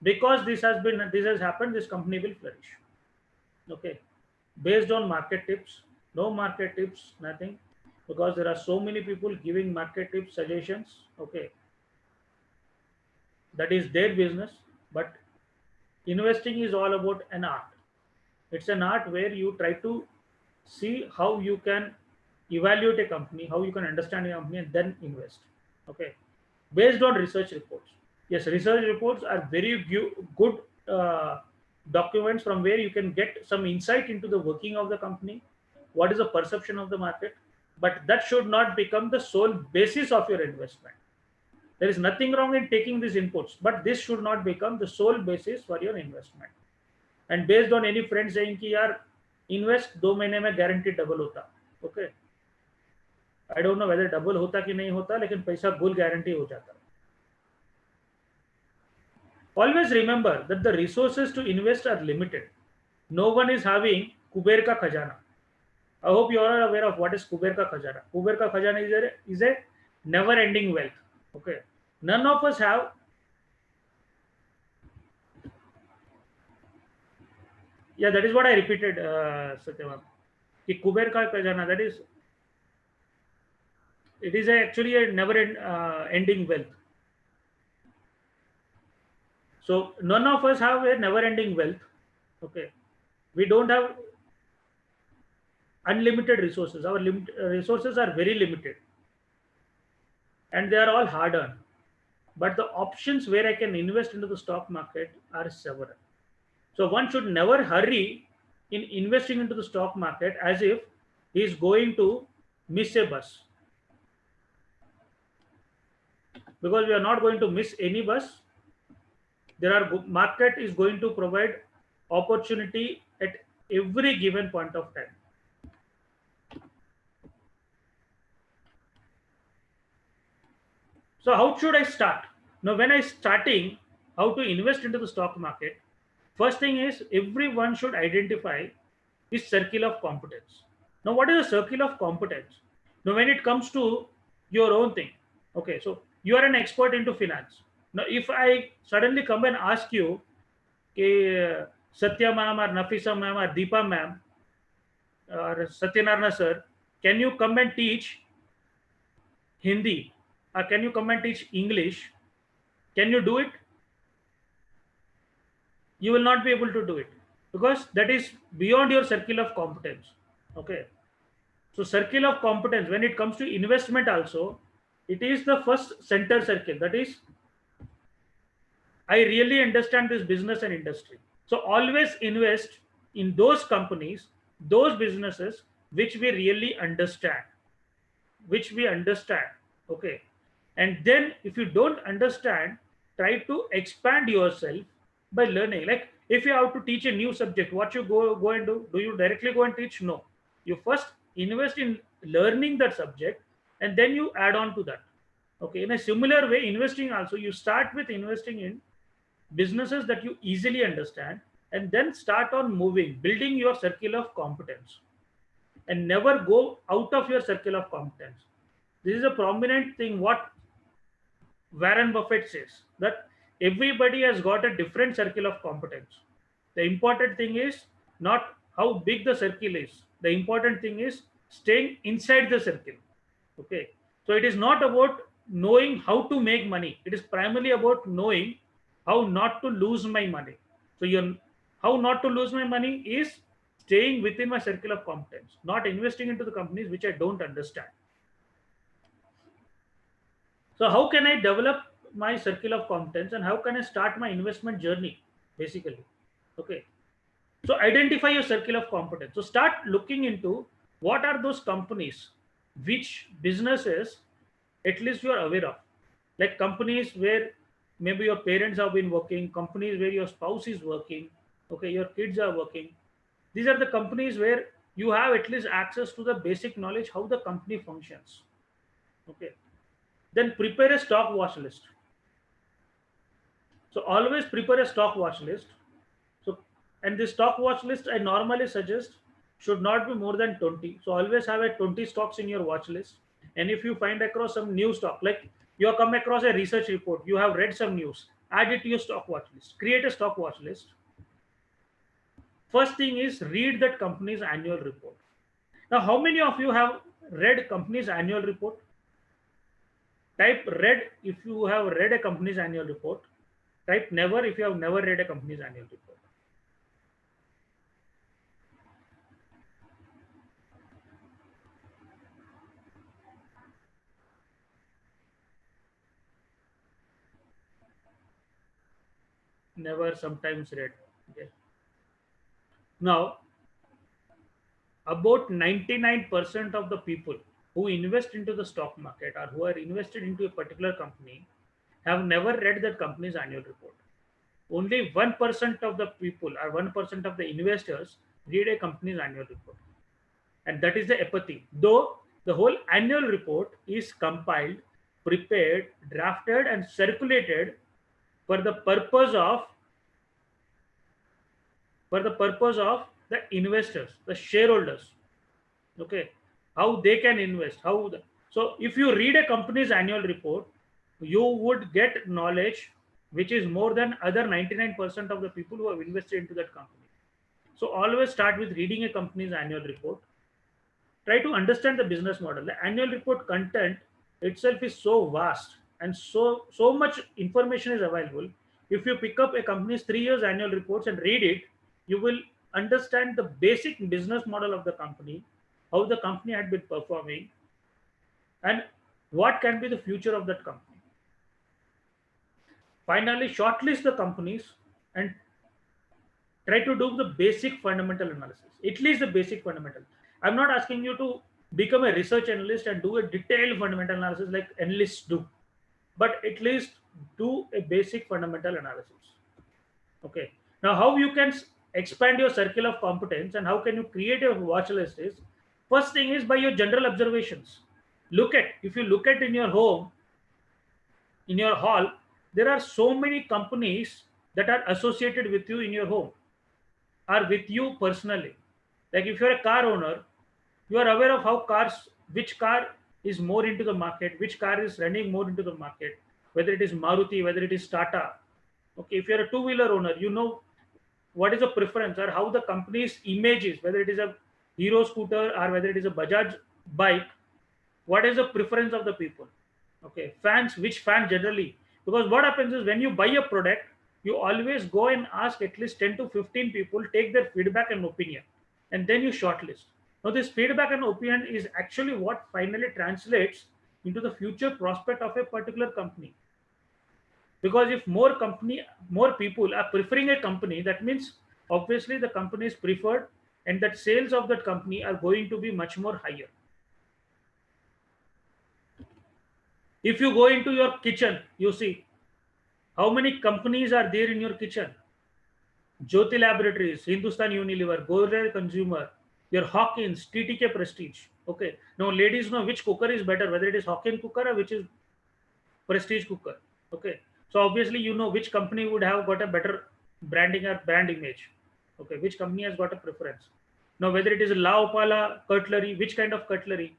because this has happened, this company will flourish. Okay, based on market tips, no market tips, nothing, because there are so many people giving market tips, suggestions. Okay, that is their business, but investing is all about an art. It's an art where you try to see how you can evaluate a company, how you can understand a company, and then invest. Okay, based on research reports. Yes, research reports are very good documents from where you can get some insight into the working of the company, what is the perception of the market, but that should not become the sole basis of your investment. There is nothing wrong in taking these inputs, but this should not become the sole basis for your investment. And based on any friend saying कि यार invest 2 महीने में guaranteed double होता, okay, I don't know whether double होता कि नहीं होता, लेकिन पैसा full guarantee हो जाता. Always remember that the resources to invest are limited. No one is having Kuber ka khajana. I hope you are aware of what is Kuber ka khajana. Kuber ka khajana is a never-ending wealth. Okay, none of us have. Yeah, that is what I repeated, Satyavam. Ki Kuber ka khajana, that is, it is actually a never-ending wealth. So none of us have a never-ending wealth. Okay, we don't have unlimited resources. Our resources are very limited, and they are all hard-earned. But the options where I can invest into the stock market are several. So one should never hurry in investing into the stock market as if he is going to miss a bus, because we are not going to miss any bus. Market is going to provide opportunity at every given point of time. So how should I start? Now, when I starting how to invest into the stock market, first thing is everyone should identify this circle of competence. Now, what is a circle of competence? Now, when it comes to your own thing, okay, so you are an expert into finance. Now, if I suddenly come and ask you, Satya ma'am or Nafisa ma'am or Deepa ma'am or Satyanarayana sir, can you come and teach Hindi, or can you come and teach English? Can you do it? You will not be able to do it, because that is beyond your circle of competence. Okay, so circle of competence, when it comes to investment also, it is the first center circle, that is, I really understand this business and industry. So always invest in those companies, those businesses which we really understand, okay? And then if you don't understand, try to expand yourself by learning. Like if you have to teach a new subject, what you go and do you directly go and teach? No, you first invest in learning that subject, and then you add on to that. Okay, in a similar way, investing also, you start with investing in businesses that you easily understand, and then start on moving, building your circle of competence, and never go out of your circle of competence. This is a prominent thing what Warren Buffett says, that everybody has got a different circle of competence. The important thing is not how big the circle is. The important thing is staying inside the circle. Okay. So it is not about knowing how to make money. It is primarily about knowing how not to lose my money. So your how not to lose my money is staying within my circle of competence, not investing into the companies which I don't understand. So how can I develop my circle of competence, and how can I start my investment journey? Basically, okay. So identify your circle of competence. So start looking into what are those companies, which businesses at least you are aware of, like companies where maybe your parents have been working, companies where your spouse is working, okay, your kids are working. These are the companies where you have at least access to the basic knowledge how the company functions. Okay. Then prepare a stock watch list. So always prepare a stock watch list. So, and the stock watch list I normally suggest should not be more than 20. So always have a 20 stocks in your watch list. And if you find across some new stock, like you have come across a research report, you have read some news, add it to your stock watch list. Create a stock watch list. First thing is read that company's annual report. Now, how many of you have read company's annual report? Type read if you have read a company's annual report. Type never if you have never read a company's annual report. Never, sometimes read. Okay. Now, about 99% of the people who invest into the stock market or who are invested into a particular company have never read that company's annual report. Only 1% of the people or 1% of the investors read a company's annual report. And that is the apathy. Though the whole annual report is compiled, prepared, drafted, and circulated for the purpose of the investors, the shareholders. Okay, how they can invest, so if you read a company's annual report, you would get knowledge which is more than other 99% of the people who have invested into that company. So always start with reading a company's annual report. Try to understand the business model. The annual report content itself is so vast, and so much information is available. If you pick up a company's 3 years annual reports and read it, you will understand the basic business model of the company, how the company had been performing, and what can be the future of that company. Finally, shortlist the companies and try to do the basic fundamental analysis, at least the basic fundamental. I'm not asking you to become a research analyst and do a detailed fundamental analysis like analysts do, but at least do a basic fundamental analysis. Okay. Now, how you can expand your circle of competence and how can you create a watch list is, first thing is by your general observations. If you look at in your home, in your hall, there are so many companies that are associated with you in your home or with you personally. Like if you're a car owner, you are aware of which car is more into the market, which car is running more into the market, whether it is Maruti, whether it is Tata. Okay, if you're a two-wheeler owner, you know what is the preference or how the company's image is, whether it is a Hero scooter or whether it is a Bajaj bike, what is the preference of the people. Okay, fans, which fan generally, because what happens is when you buy a product, you always go and ask at least 10 to 15 people, take their feedback and opinion, and then you shortlist. Now this feedback and opinion is actually what finally translates into the future prospect of a particular company. Because if more people are preferring a company, that means obviously the company is preferred, and that sales of that company are going to be much more higher. If you go into your kitchen, you see how many companies are there in your kitchen. Jyoti Laboratories, Hindustan Unilever, Gourmet Consumer, your Hawkins, TTK Prestige. Okay. Now, ladies know which cooker is better, whether it is Hawkins cooker or which is Prestige cooker. Okay. So obviously, you know which company would have got a better branding or brand image. Okay. Which company has got a preference. Now, whether it is La Opala cutlery, which kind of cutlery,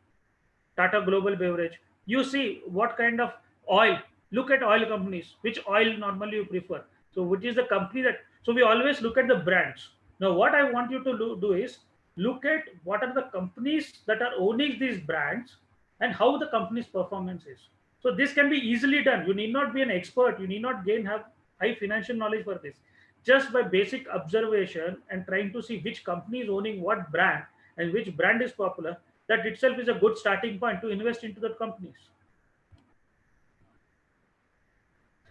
Tata Global Beverage, you see what kind of oil. Look at oil companies. Which oil normally you prefer? So, which is the company that? So, we always look at the brands. Now, what I want you to do is look at what are the companies that are owning these brands and how the company's performance is. So, this can be easily done. You need not be an expert. You need not have high financial knowledge for this. Just by basic observation and trying to see which company is owning what brand and which brand is popular, that itself is a good starting point to invest into the companies.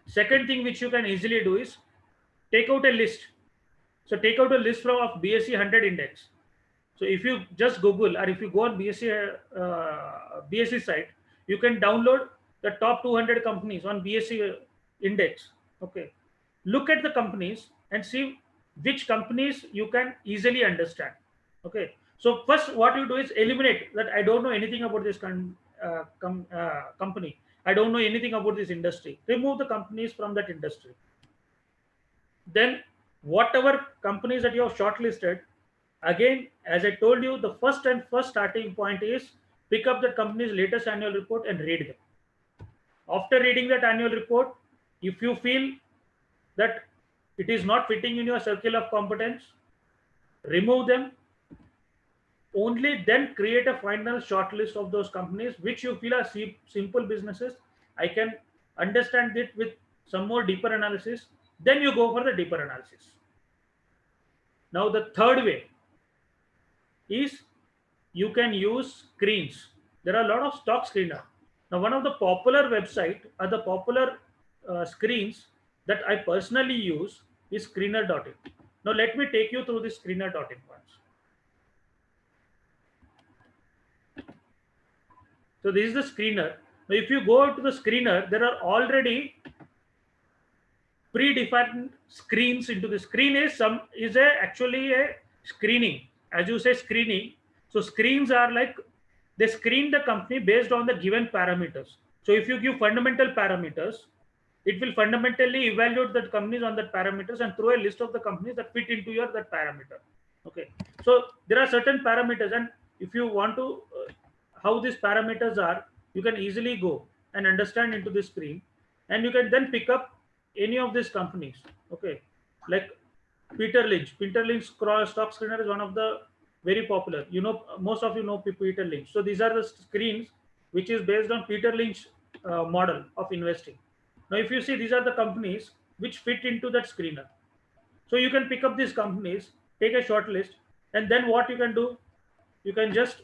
Second thing which you can easily do is take out a list. So take out a list from of BSE 100 index. So if you just Google or if you go on BSE site, you can download the top 200 companies on BSE index. Okay, look at the companies and see which companies you can easily understand. Okay, so first what you do is eliminate that I don't know anything about this company. I don't know anything about this industry. Remove the companies from that industry. Then whatever companies that you have shortlisted, again, as I told you, the first starting point is pick up the company's latest annual report and read them. After reading that annual report, if you feel that it is not fitting in your circle of competence, remove them. Only then create a final shortlist of those companies which you feel are simple businesses. I can understand it with some more deeper analysis. Then you go for the deeper analysis. Now the third way is you can use screens. There are a lot of stock screener. Now one of the popular website or the popular screens that I personally use is screener.in. Now let me take you through the screener.in points. So this is the screener. Now if you go to the screener, there are already predefined screens into the screen actually a screening. As you say screening, so screens are like they screen the company based on the given parameters. So if you give fundamental parameters, it will fundamentally evaluate that companies on that parameters and throw a list of the companies that fit into your that parameter. Okay, so there are certain parameters, and if you want to how these parameters are, you can easily go and understand into the screen, and you can then pick up any of these companies. Okay, like Peter Lynch. Peter Lynch stock screener is one of the very popular. You know, most of you know Peter Lynch. So these are the screens which is based on Peter Lynch model of investing. Now, if you see, these are the companies which fit into that screener. So you can pick up these companies, take a short list, and then what you can do, you can just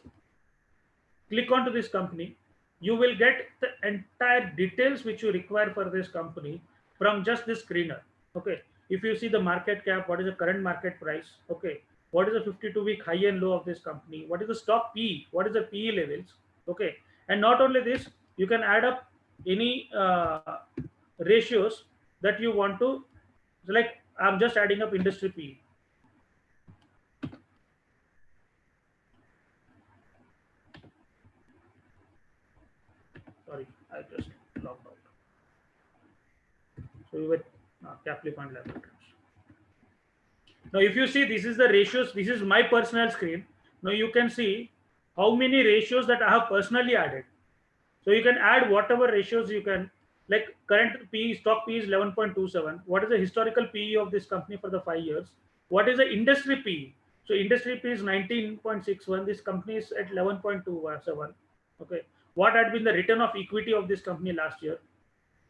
click onto this company. You will get the entire details which you require for this company from just this screener. Okay, if you see the market cap, what is the current market price? Okay, what is the 52-week high and low of this company? What is the stock PE? What is the PE levels? Okay, and not only this, you can add up any ratios that you want to. So like I'm just adding up industry PE. Sorry, I just logged out. So we were Capley Fund Laboratories. Now, if you see, this is the ratios. This is my personal screen. Now you can see how many ratios that I have personally added. So you can add whatever ratios you can. Like current PE, stock PE is 11.27. What is the historical PE of this company for the 5 years? What is the industry PE? So industry PE is 19.61. This company is at 11.27. Okay. What had been the return of equity of this company last year?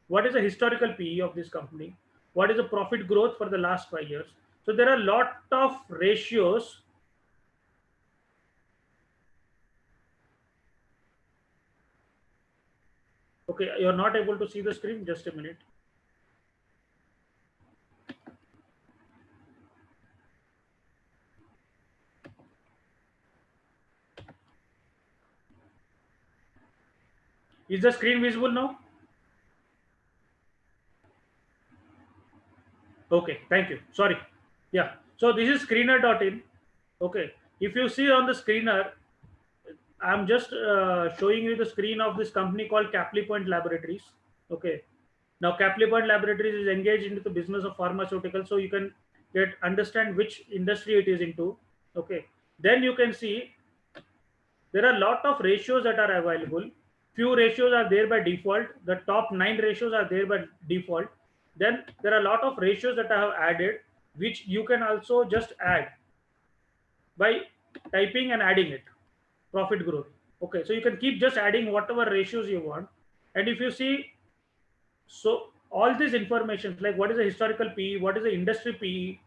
What is the historical PE of this company? What is the profit growth for the last 5 years? So there are a lot of ratios. Okay, you're not able to see the screen. Just a minute. Is the screen visible now? Okay, thank you. Sorry. Yeah. So this is screener.in. Okay. If you see on the screener, I'm just showing you the screen of this company called Capley Point Laboratories. Okay. Now Capley Point Laboratories is engaged into the business of pharmaceuticals, so you can get understand which industry it is into. Okay. Then you can see there are a lot of ratios that are available. Few ratios are there by default. The top 9 ratios are there by default. Then there are a lot of ratios that I have added, which you can also just add by typing and adding it. Profit growth. Okay, so you can keep just adding whatever ratios you want. And if you see, so all these information like what is the historical PE, what is the industry PE,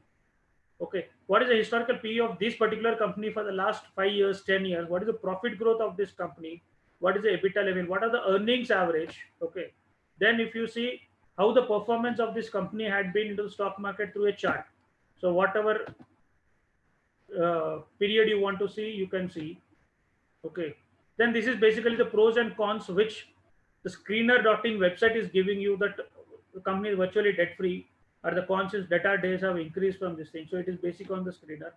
okay, what is the historical PE of this particular company for the last 5 years, 10 years, what is the profit growth of this company, what is the EBITDA level, what are the earnings average, okay. Then if you see how the performance of this company had been into the stock market through a chart, so whatever period you want to see, you can see, okay. Then this is basically the pros and cons which the screener.in website is giving you, that the company is virtually debt free, or the cons is debtor days have increased from this thing. So it is basic on the screener.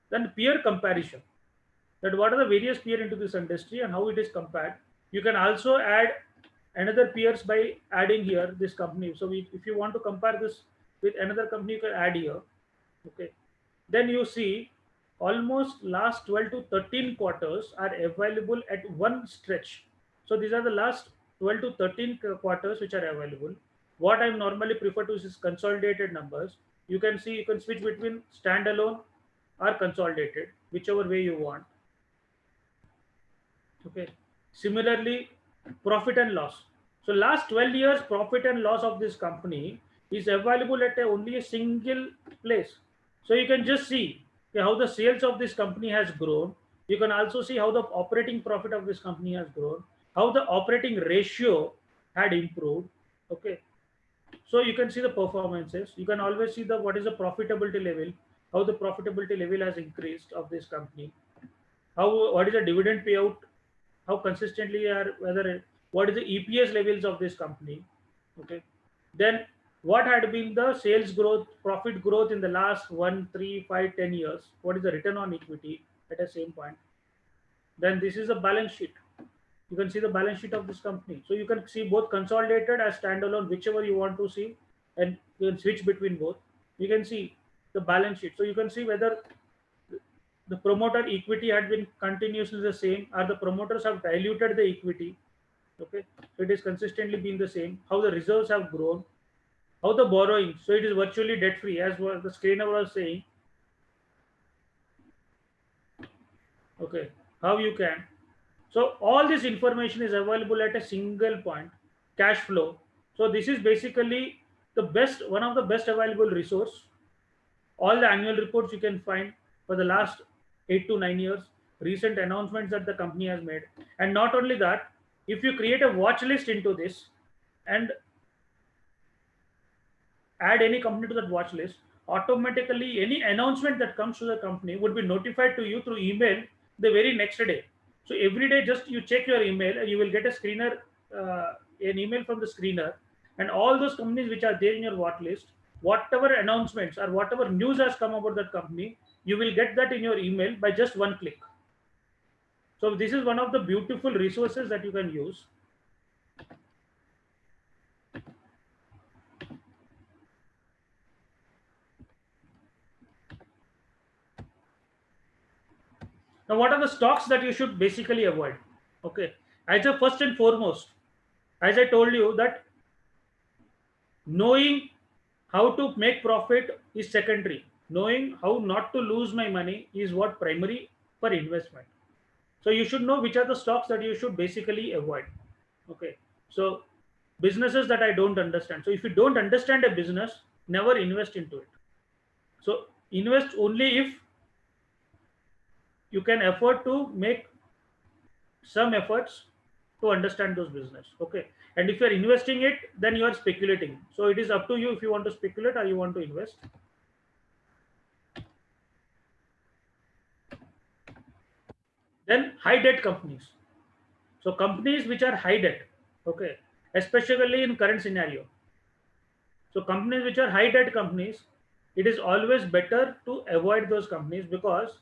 Then peer comparison, that what are the various peer into this industry and how it is compared. You can also add another peers by adding here this company. So if you want to compare this with another company, you can add here, okay. Then you see almost last 12 to 13 quarters are available at one stretch. So these are the last 12 to 13 quarters which are available. What I normally prefer to is consolidated numbers. You can see, you can switch between standalone or consolidated, whichever way you want. Okay. Similarly, profit and loss. So last 12 years, profit and loss of this company is available at only a single place. So you can just see how the sales of this company has grown. You can also see how the operating profit of this company has grown, how the operating ratio had improved. Okay. So you can see the performances. You can always see the what is the profitability level, how the profitability level has increased of this company, how what is the dividend payout, how consistently are whether what is the EPS levels of this company, okay. Then what had been the sales growth, profit growth in the last 1, 3, 5, 10 years, what is the return on equity at the same point. Then this is a balance sheet. You can see the balance sheet of this company, so you can see both consolidated as standalone, whichever you want to see, and you can switch between both. You can see the balance sheet, so you can see whether the promoter equity had been continuously the same, or the promoters have diluted the equity, okay. So it is consistently been the same, how the reserves have grown, how the borrowing, so it is virtually debt free, as what the screener was saying, okay. How you can, so all this information is available at a single point. Cash flow, so this is basically the best, one of the best available resource. All the annual reports you can find for the last 8 to 9 years, recent announcements that the company has made. And not only that, if you create a watch list into this and add any company to that watch list, automatically any announcement that comes to the company would be notified to you through email the very next day. So every day, just you check your email and you will get a screener, an email from the screener, and all those companies which are there in your watch list, whatever announcements or whatever news has come about that company, you will get that in your email by just one click. So this is one of the beautiful resources that you can use. Now, what are the stocks that you should basically avoid? Okay, as a first and foremost, as I told you that knowing how to make profit is secondary. Knowing how not to lose my money is what primary for investment. So you should know which are the stocks that you should basically avoid. Okay. So businesses that I don't understand. So if you don't understand a business, never invest into it. So invest only if you can afford to make some efforts to understand those business. Okay. And if you're investing it, then you are speculating. So it is up to you if you want to speculate or you want to invest. Then high debt companies. So companies which are high debt, okay, especially in current scenario. So companies which are high debt companies, it is always better to avoid those companies, because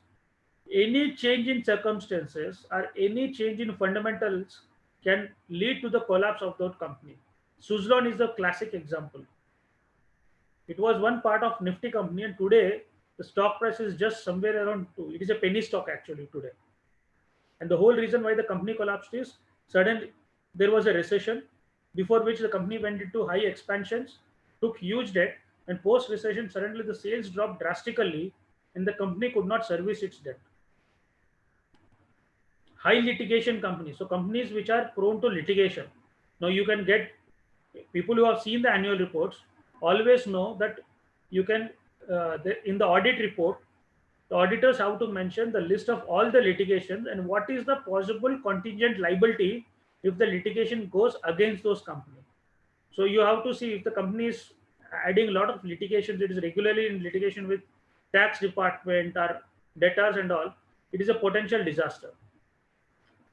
any change in circumstances or any change in fundamentals can lead to the collapse of that company. Suzlon is a classic example. It was one part of Nifty company, and today the stock price is just somewhere around 2. It is a penny stock actually today. And the whole reason why the company collapsed is suddenly there was a recession, before which the company went into high expansions, took huge debt, and post recession suddenly the sales dropped drastically, and the company could not service its debt. High litigation companies, so companies which are prone to litigation. Now you can get people who have seen the annual reports always know that you can in the audit report, the auditors have to mention the list of all the litigations and what is the possible contingent liability if the litigation goes against those companies. So you have to see if the company is adding a lot of litigations, it is regularly in litigation with tax department or debtors and all, it is a potential disaster.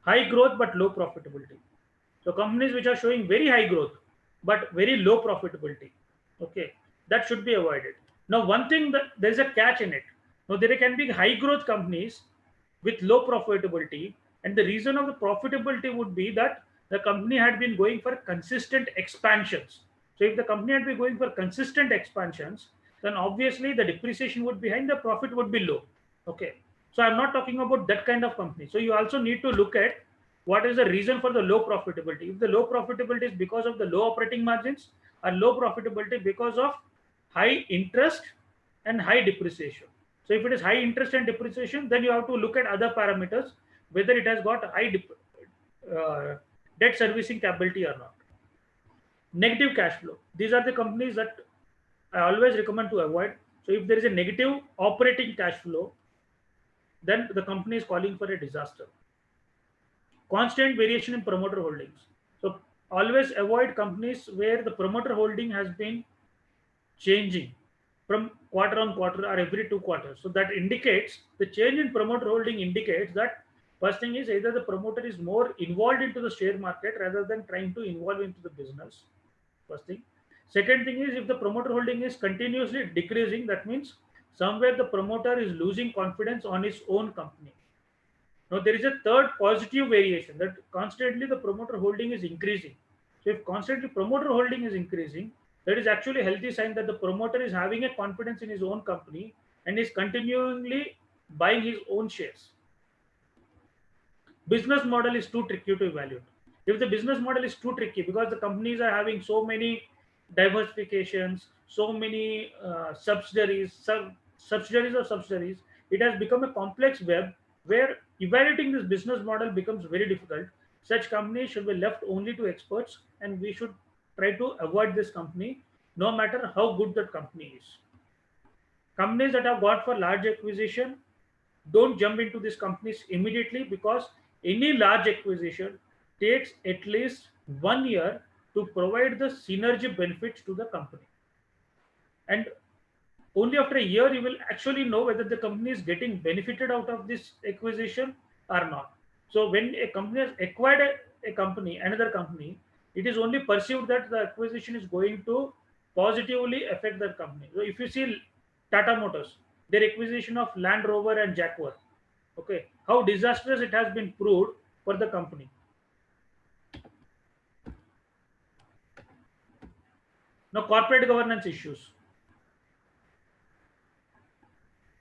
High growth but low profitability. So companies which are showing very high growth but very low profitability, okay, that should be avoided. Now, one thing that there is a catch in it. Now, there can be high growth companies with low profitability, and the reason of the profitability would be that the company had been going for consistent expansions. So, if the company had been going for consistent expansions, then obviously the depreciation would be high and the profit would be low. Okay. So, I'm not talking about that kind of company. So, you also need to look at what is the reason for the low profitability. If the low profitability is because of the low operating margins, or low profitability because of high interest and high depreciation. So if it is high interest and depreciation, then you have to look at other parameters, whether it has got high debt servicing capability or not. Negative cash flow. These are the companies that I always recommend to avoid. So if there is a negative operating cash flow, then the company is calling for a disaster. Constant variation in promoter holdings. So always avoid companies where the promoter holding has been changing from quarter on quarter or every 2 quarters. So that indicates the change in promoter holding indicates that first thing is either the promoter is more involved into the share market rather than trying to involve into the business. First thing. Second thing is if the promoter holding is continuously decreasing, that means somewhere the promoter is losing confidence on his own company. Now there is a third positive variation that constantly the promoter holding is increasing. So if constantly promoter holding is increasing, that is actually a healthy sign that the promoter is having a confidence in his own company and is continually buying his own shares. Business model is too tricky to evaluate. If the business model is too tricky because the companies are having so many diversifications, so many subsidiaries, it has become a complex web where evaluating this business model becomes very difficult. Such companies should be left only to experts, and we should try to avoid this company no matter how good that company is. Companies that have got for large acquisition, don't jump into these companies immediately, because any large acquisition takes at least 1 year to provide the synergy benefits to the company. And only after a year you will actually know whether the company is getting benefited out of this acquisition or not. So when a company has acquired another company, it is only perceived that the acquisition is going to positively affect that company. So if you see Tata Motors, their acquisition of Land Rover and Jaguar, okay, how disastrous it has been proved for the company. Now, corporate governance issues.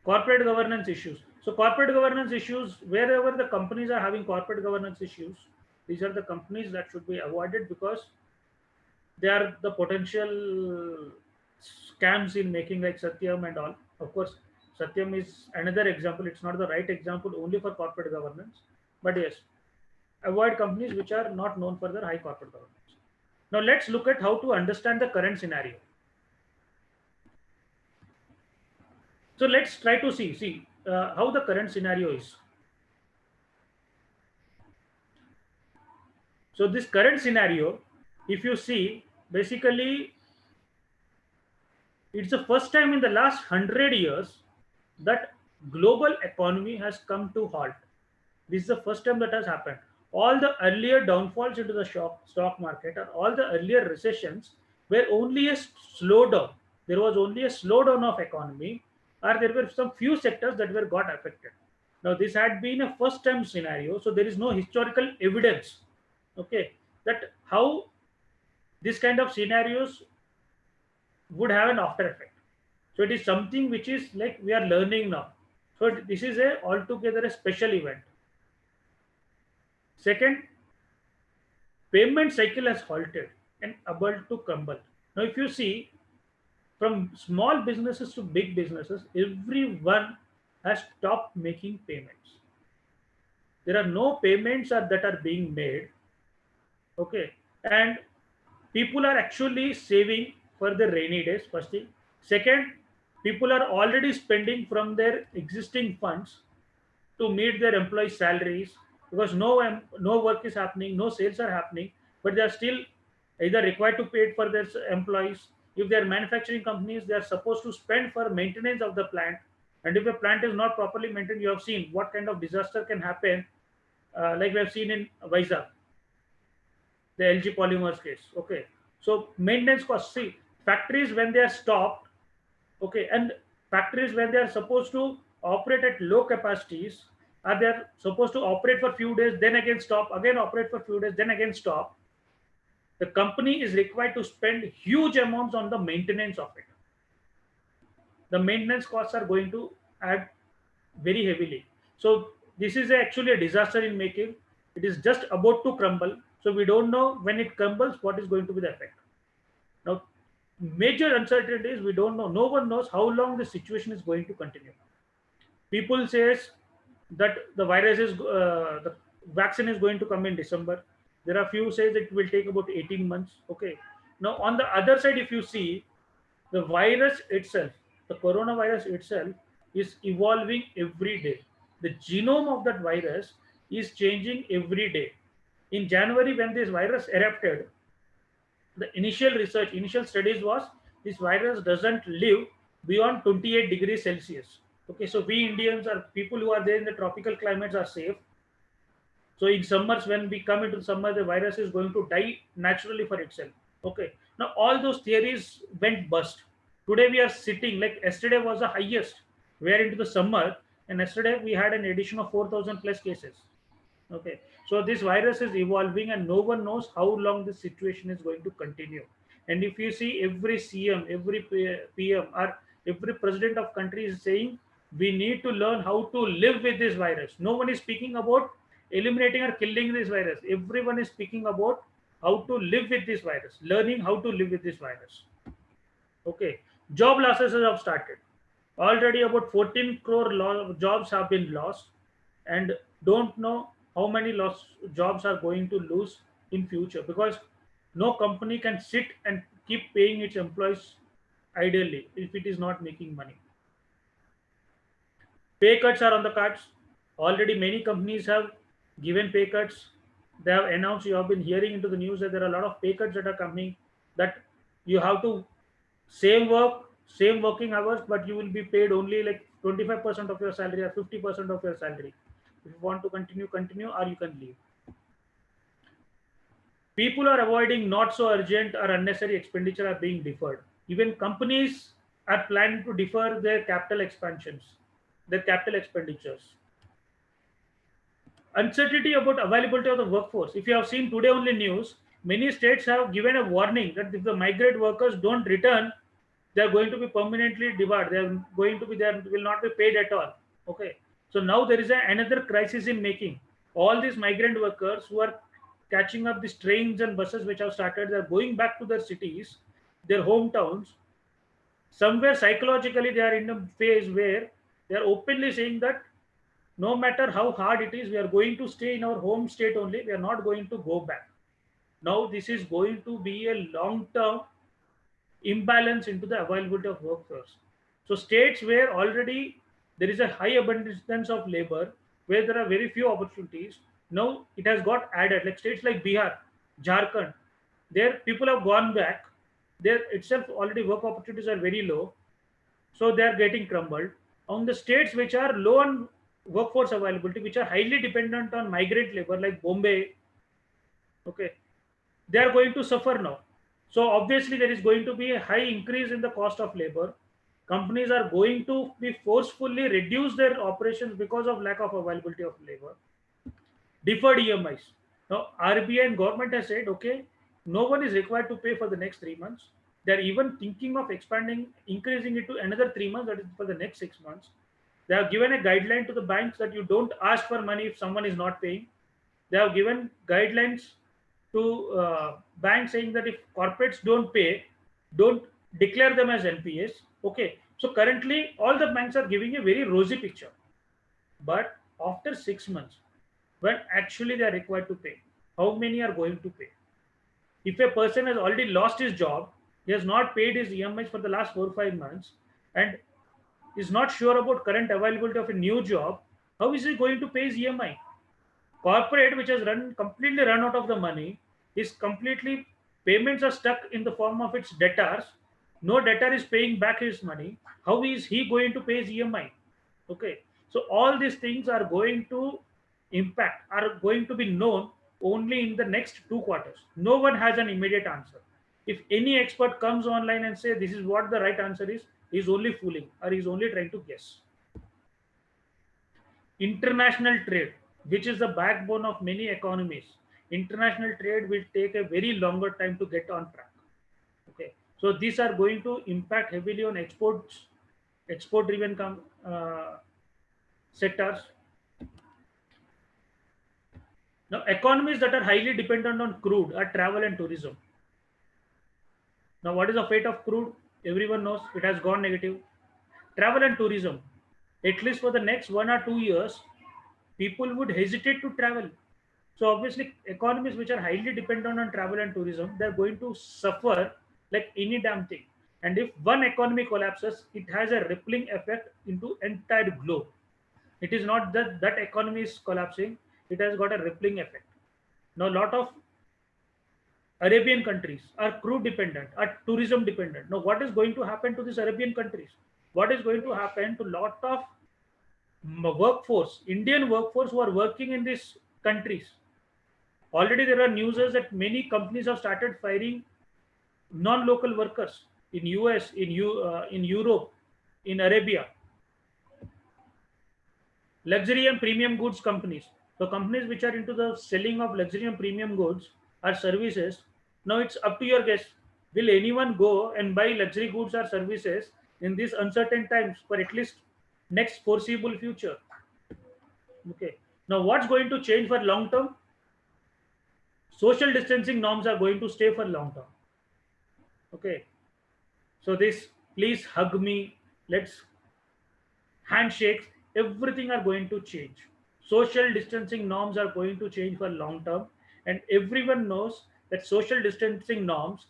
Corporate governance issues. So corporate governance issues, wherever the companies are having corporate governance issues, these are the companies that should be avoided, because they are the potential scams in making, like Satyam and all. Of course, Satyam is another example. It's not the right example only for corporate governance, but yes, avoid companies which are not known for their high corporate governance. Now let's look at how to understand the current scenario. So let's try to see how the current scenario is. So this current scenario, if you see, basically it's the first time in the last 100 years that global economy has come to halt. This is the first time that has happened. all the earlier downfalls into the stock market or all the earlier recessions were only a slowdown. There was only a slowdown of economy, or there were some few sectors that were got affected. Now this had been a first time scenario, so there is no historical evidence, okay, that how this kind of scenarios would have an after effect. So it is something which is like we are learning now. So this is a altogether a special event. Second, payment cycle has halted and about to crumble. Now, if you see from small businesses to big businesses, everyone has stopped making payments. There are no payments that are being made. Okay. And people are actually saving for the rainy days, first thing. Second, people are already spending from their existing funds to meet their employees' salaries because no work is happening, no sales are happening, but they are still either required to pay it for their employees. If they are manufacturing companies, they are supposed to spend for maintenance of the plant. And if the plant is not properly maintained, you have seen what kind of disaster can happen, like we have seen in Vizag, the LG Polymers case. Okay, so maintenance costs. See, factories when they are stopped, okay, and factories when they are supposed to operate at low capacities, are they are supposed to operate for few days, then again stop, again operate for few days, then again stop. The company is required to spend huge amounts on the maintenance of it. The maintenance costs are going to add very heavily. So this is actually a disaster in making. It is just about to crumble. So we don't know when it crumbles what is going to be the effect. Now, major uncertainty is we don't know. No one knows how long the situation is going to continue. People says that the virus is the vaccine is going to come in December. There are few says it will take about 18 months. Okay. Now on the other side, if you see the virus itself, the coronavirus itself is evolving every day. The genome of that virus is changing every day. In January, when this virus erupted, the initial studies was this virus doesn't live beyond 28 degrees Celsius. Okay, so we Indians are people who are there in the tropical climates are safe. So in summers, when we come into summer, the virus is going to die naturally for itself. Okay. Now all those theories went bust. Today we are sitting like yesterday was the highest. We are into the summer, and yesterday we had an addition of 4,000 plus cases. Okay. So this virus is evolving, and no one knows how long this situation is going to continue. And if you see every CM, every PM, or every president of country is saying we need to learn how to live with this virus. No one is speaking about eliminating or killing this virus. Everyone is speaking about how to live with this virus, learning how to live with this virus. Okay, job losses have started. Already about 14 crore jobs have been lost, and don't know how many jobs are going to lose in future because no company can sit and keep paying its employees ideally if it is not making money. Pay cuts are on the cards. Already many companies have given pay cuts. They have announced, you have been hearing into the news that there are a lot of pay cuts that are coming, that you have to same work, same working hours, but you will be paid only like 25% of your salary or 50% of your salary. If you want to continue, or you can leave. People are avoiding not so urgent or unnecessary expenditure are being deferred. Even companies are planning to defer their capital expansions, their capital expenditures. Uncertainty about availability of the workforce. If you have seen today only news, many states have given a warning that if the migrant workers don't return, they are going to be permanently debarred. They are going to be there, will not be paid at all. Okay. So now there is another crisis in making. All these migrant workers who are catching up these trains and buses which have started, they are going back to their cities, their hometowns. Somewhere psychologically they are in a phase where they are openly saying that no matter how hard it is, we are going to stay in our home state only. We are not going to go back. Now this is going to be a long-term imbalance into the availability of workforce. So states where already there is a high abundance of labor, where there are very few opportunities, now it has got added. Like states like Bihar, Jharkhand, there people have gone back. There itself already work opportunities are very low, so they are getting crumbled. On the states which are low on workforce availability, which are highly dependent on migrant labor like Bombay, okay, they are going to suffer now. So obviously there is going to be a high increase in the cost of labor. Companies are going to be forcefully reduce their operations because of lack of availability of labor. Deferred EMIs. Now RBI and government has said, okay, no one is required to pay for the next 3 months. They're even thinking of expanding, increasing it to another 3 months, that is for the next 6 months. They have given a guideline to the banks that you don't ask for money if someone is not paying. They have given guidelines to banks saying that if corporates don't pay, don't declare them as NPAs. Okay. So currently, all the banks are giving a very rosy picture. But after 6 months, when actually they are required to pay, how many are going to pay? If a person has already lost his job, he has not paid his EMIs for the last 4 or 5 months, and is not sure about current availability of a new job, how is he going to pay his EMI? Corporate, which has completely run out of the money, is completely, payments are stuck in the form of its debtors. No debtor is paying back his money. How is he going to pay his EMI? Okay, so all these things are going to impact, are going to be known only in the next 2 quarters. No one has an immediate answer. If any expert comes online and say this is what the right answer is, he's only fooling or he's only trying to guess. International trade, which is the backbone of many economies, international trade will take a very longer time to get on track. Okay, so these are going to impact heavily on exports, export driven sectors. Now economies that are highly dependent on crude are travel and tourism. Now what is the fate of crude? Everyone knows it has gone negative. Travel and tourism, at least for the next 1 or 2 years, people would hesitate to travel. So obviously, economies which are highly dependent on travel and tourism, they're going to suffer like any damn thing. And if one economy collapses, it has a rippling effect into entire globe. It is not that that economy is collapsing; it has got a rippling effect. Now, a lot of Arabian countries are crude dependent, are tourism dependent. Now, what is going to happen to these Arabian countries? What is going to happen to a lot of workforce, Indian workforce who are working in these countries? Already there are news that many companies have started firing non-local workers in US, in Europe, in Arabia. Luxury and premium goods companies. So companies which are into the selling of luxury and premium goods or services. Now it's up to your guess. Will anyone go and buy luxury goods or services in these uncertain times for at least next foreseeable future? Okay. Now what's going to change for long term? Social distancing norms are going to stay for long term. Okay. So this, please hug me, let's handshakes, everything are going to change. Social distancing norms are going to change for long term. And everyone knows that social distancing norms,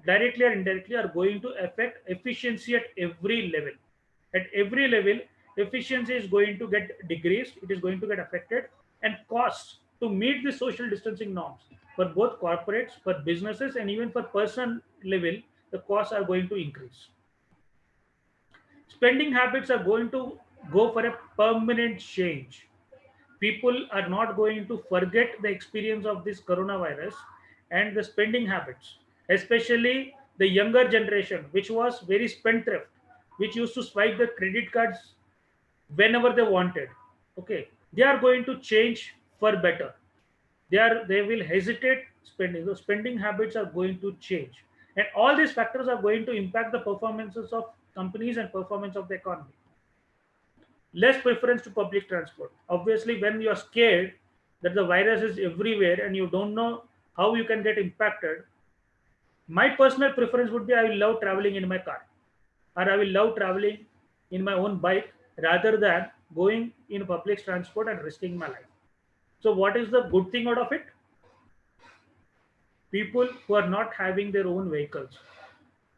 directly or indirectly, are going to affect efficiency at every level. At every level, efficiency is going to get decreased, it is going to get affected, and costs to meet the social distancing norms for both corporates, for businesses, and even for person level, the costs are going to increase. Spending habits are going to go for a permanent change. People are not going to forget the experience of this coronavirus and the spending habits, especially the younger generation, which was very spendthrift, which used to swipe the credit cards whenever they wanted. Okay, they are going to change for better. They will hesitate spending. So spending habits are going to change, and all these factors are going to impact the performances of companies and performance of the economy. Less preference to public transport. Obviously, when you are scared that the virus is everywhere and you don't know how you can get impacted, my personal preference would be I will love traveling in my car, or I will love traveling in my own bike rather than going in public transport and risking my life. So, what is the good thing out of it? People who are not having their own vehicles,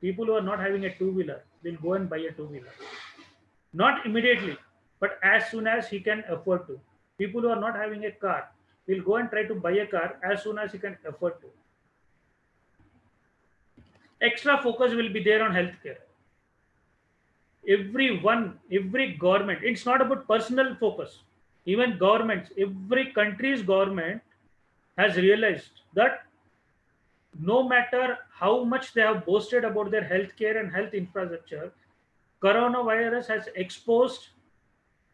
people who are not having a two-wheeler, will go and buy a two-wheeler. Not immediately, but as soon as he can afford to. People who are not having a car will go and try to buy a car as soon as he can afford to. Extra focus will be there on healthcare. Every government, it's not about personal focus. Even governments, every country's government has realized that no matter how much they have boasted about their healthcare and health infrastructure, coronavirus has exposed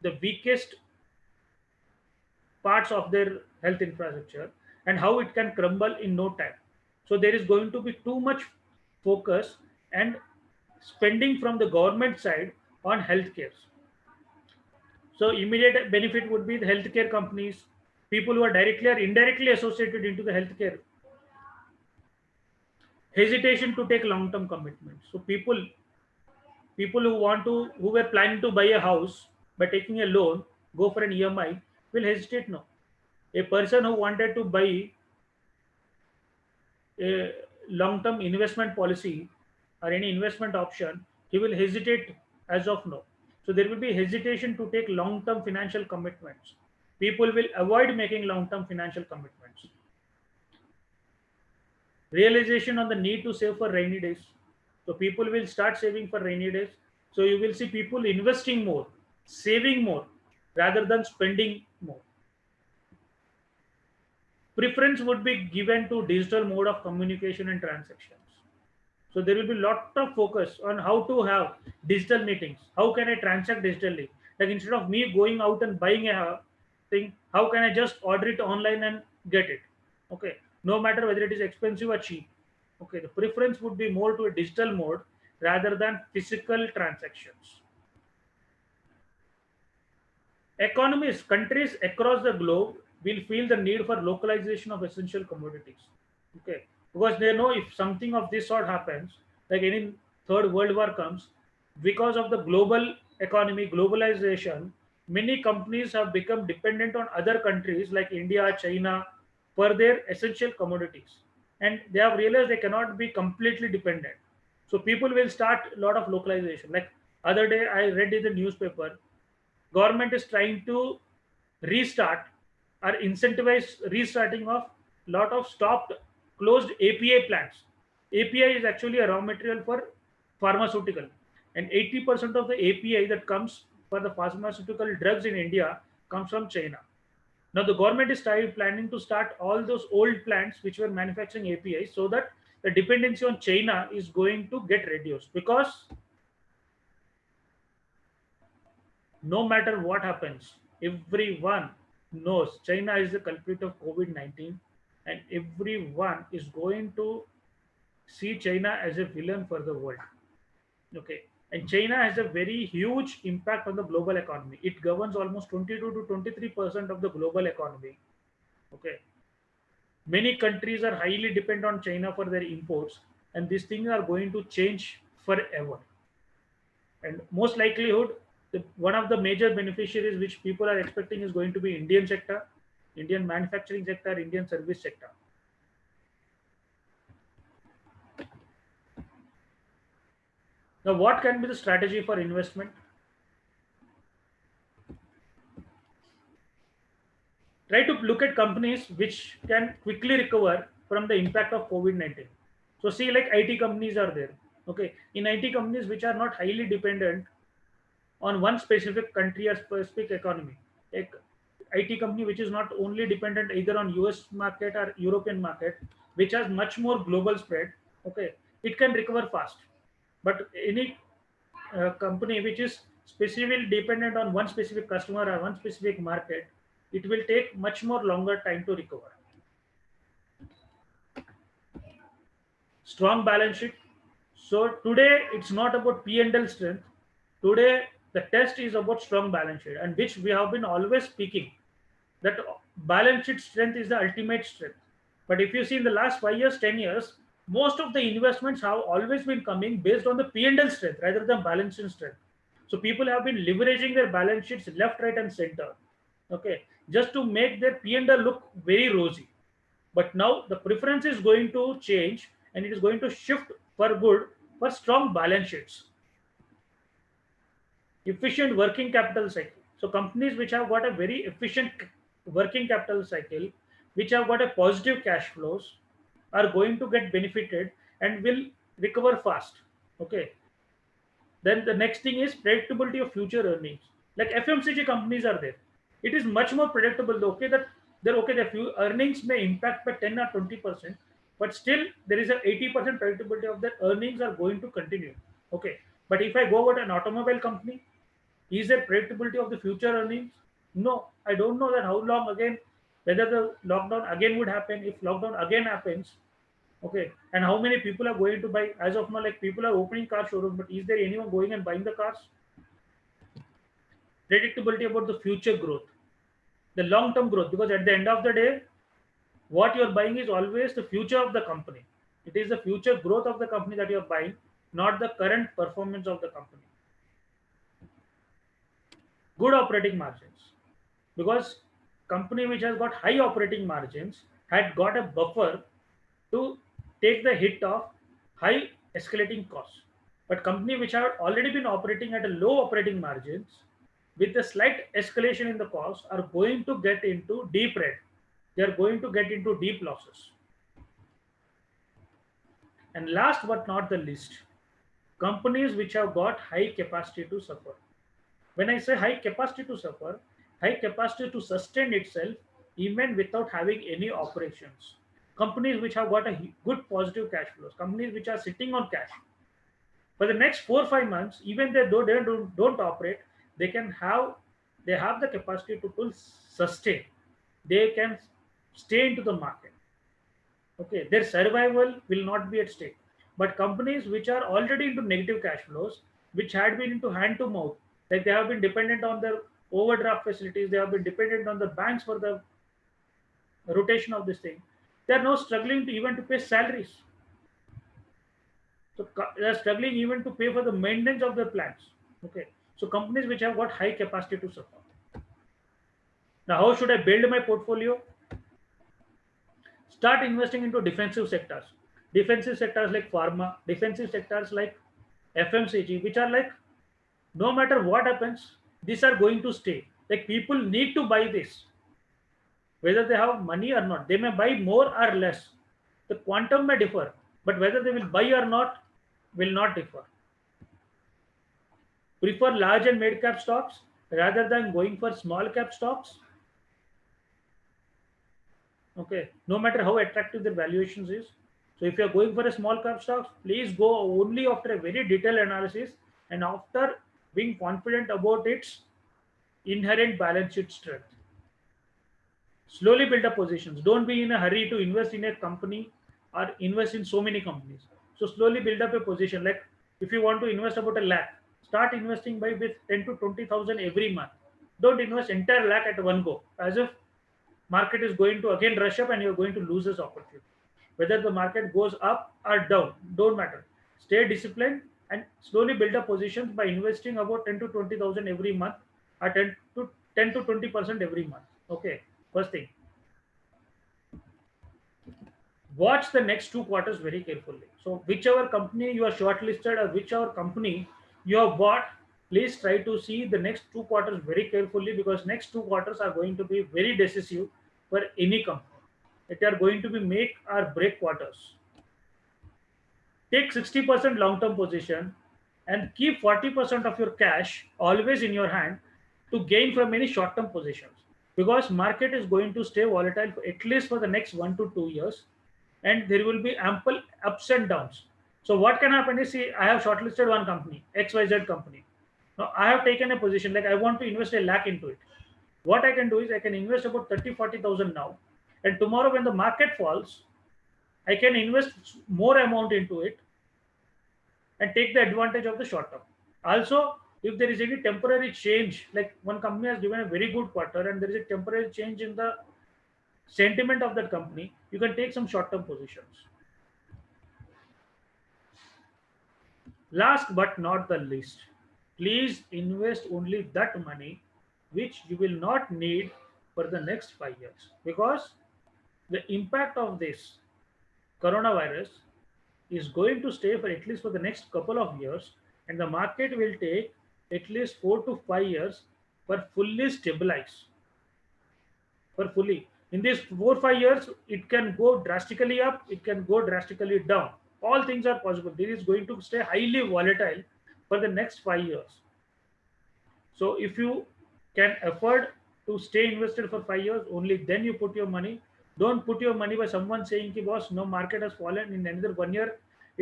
the weakest parts of their health infrastructure and how it can crumble in no time. So there is going to be too much focus and spending from the government side on healthcare. So immediate benefit would be the healthcare companies, people who are directly or indirectly associated into the healthcare. Hesitation to take long-term commitments. So people who were planning to buy a house by taking a loan, go for an EMI, will hesitate now. A person who wanted to buy a long-term investment policy or any investment option, he will hesitate as of now. So there will be hesitation to take long-term financial commitments. People will avoid making long-term financial commitments. Realization on the need to save for rainy days. So people will start saving for rainy days. So you will see people investing more, saving more, rather than spending more. Preference would be given to digital mode of communication and transactions. So there will be lot of focus on how to have digital meetings. How can I transact digitally? Like instead of me going out and buying a thing, how can I just order it online and get it? Okay. No matter whether it is expensive or cheap. Okay. The preference would be more to a digital mode rather than physical transactions. Economies, countries across the globe will feel the need for localization of essential commodities. Okay, because they know if something of this sort happens, like any third world war comes, because of the global economy, globalization, many companies have become dependent on other countries like India, China for their essential commodities. And they have realized they cannot be completely dependent. So people will start a lot of localization. Like other day I read in the newspaper, government is trying to restart or incentivize restarting of lot of stopped closed API plants. API is actually a raw material for pharmaceutical, and 80% of the API that comes for the pharmaceutical drugs in India comes from China. Now the government is planning to start all those old plants which were manufacturing APIs, so that the dependency on China is going to get reduced, because no matter what happens, everyone knows China is the culprit of COVID 19, and everyone is going to see China as a villain for the world. Okay. And China has a very huge impact on the global economy. It governs almost 22 to 23% of the global economy. Okay. Many countries are highly dependent on China for their imports, and these things are going to change forever. And most likelihood, one of the major beneficiaries which people are expecting is going to be Indian sector, Indian manufacturing sector, Indian service sector. Now, what can be the strategy for investment? Try to look at companies which can quickly recover from the impact of COVID-19. So see, like IT companies are there. Okay. In IT companies which are not highly dependent on one specific country or specific economy. A IT company which is not only dependent either on US market or European market, which has much more global spread, okay, it can recover fast. But any company which is specifically dependent on one specific customer or one specific market, it will take much more longer time to recover. Strong balance sheet. So today it's not about P&L strength. Today the test is about strong balance sheet, and which we have been always speaking that balance sheet strength is the ultimate strength. But if you see in the last 5 years, 10 years, most of the investments have always been coming based on the P&L strength rather than balance sheet strength. So people have been leveraging their balance sheets left, right, and center. Okay, just to make their P&L look very rosy. But now the preference is going to change, and it is going to shift for good for strong balance sheets. Efficient working capital cycle. So companies which have got a very efficient working capital cycle, which have got a positive cash flows, are going to get benefited and will recover fast. Okay. Then the next thing is predictability of future earnings. Like FMCG companies are there. It is much more predictable. Okay, that the few earnings may impact by 10 or 20%, but still there is a 80% predictability of that earnings are going to continue. Okay, but if I go with an automobile company, is there predictability of the future earnings? No, I don't know that how long again, whether the lockdown again would happen. If lockdown again happens, okay, and how many people are going to buy? As of now, like people are opening car showrooms, but is there anyone going and buying the cars? Predictability about the future growth, the long term growth, because at the end of the day, what you're buying is always the future of the company. It is the future growth of the company that you're buying, not the current performance of the company. Good operating margins, because company which has got high operating margins had got a buffer to take the hit of high escalating costs. But company which have already been operating at a low operating margins with a slight escalation in the cost are going to get into deep red. They are going to get into deep losses. And last but not the least, companies which have got high capacity to suffer. When I say high capacity to suffer, high capacity to sustain itself even without having any operations. Companies which have got a good positive cash flows, companies which are sitting on cash. For the next 4 or 5 months, even though they don't operate, they have the capacity to sustain. They can stay into the market. Okay, their survival will not be at stake. But companies which are already into negative cash flows, which had been into hand to mouth, like they have been dependent on their overdraft facilities, they have been dependent on the banks for the rotation of this thing, they are now struggling to even to pay salaries. So they are struggling even to pay for the maintenance of their plants. Okay, so companies which have got high capacity to support. Now, how should I build my portfolio? Start investing into defensive sectors. Defensive sectors like pharma, defensive sectors like FMCG, which are like no matter what happens, these are going to stay. Like people need to buy this, whether they have money or not. They may buy more or less. The quantum may differ, but whether they will buy or not will not differ. Prefer large and mid cap stocks rather than going for small cap stocks. Okay, no matter how attractive the valuations is. So if you are going for a small cap stocks, please go only after a very detailed analysis and after being confident about its inherent balance sheet strength. Slowly build up positions. Don't be in a hurry to invest in a company or invest in so many companies. So slowly build up a position. Like if you want to invest about a lakh, start investing by with 10 to 20,000 every month. Don't invest entire lakh at one go, as if market is going to again rush up and you're going to lose this opportunity. Whether the market goes up or down, don't matter. Stay disciplined and slowly build up positions by investing about 10 to 20,000 every month or 10 to 20% every month. Okay, first thing. Watch the next 2 quarters very carefully. So whichever company you are shortlisted or whichever company you have bought, please try to see the next 2 quarters very carefully, because next 2 quarters are going to be very decisive for any company. It are going to be make or break quarters. Take 60% long-term position and keep 40% of your cash always in your hand to gain from any short-term positions, because market is going to stay volatile for at least for the next 1 to 2 years, and there will be ample ups and downs. So what can happen is, see, I have shortlisted one company, XYZ company. Now I have taken a position like I want to invest a lakh into it. What I can do is I can invest about 30, 40,000 now, and tomorrow when the market falls, I can invest more amount into it and take the advantage of the short term. Also, if there is any temporary change, like one company has given a very good quarter and there is a temporary change in the sentiment of that company, you can take some short term positions. Last but not the least, please invest only that money which you will not need for the next 5 years, because the impact of this coronavirus is going to stay for at least for the next couple of years, and the market will take at least 4 to 5 years for fully stabilize. For fully in these 4 5 years, it can go drastically up, it can go drastically down. All things are possible. This is going to stay highly volatile for the next 5 years. So if you can afford to stay invested for 5 years. Only then you put your money. Don't put your money by someone saying, "Ki boss, no, market has fallen. In another 1 year,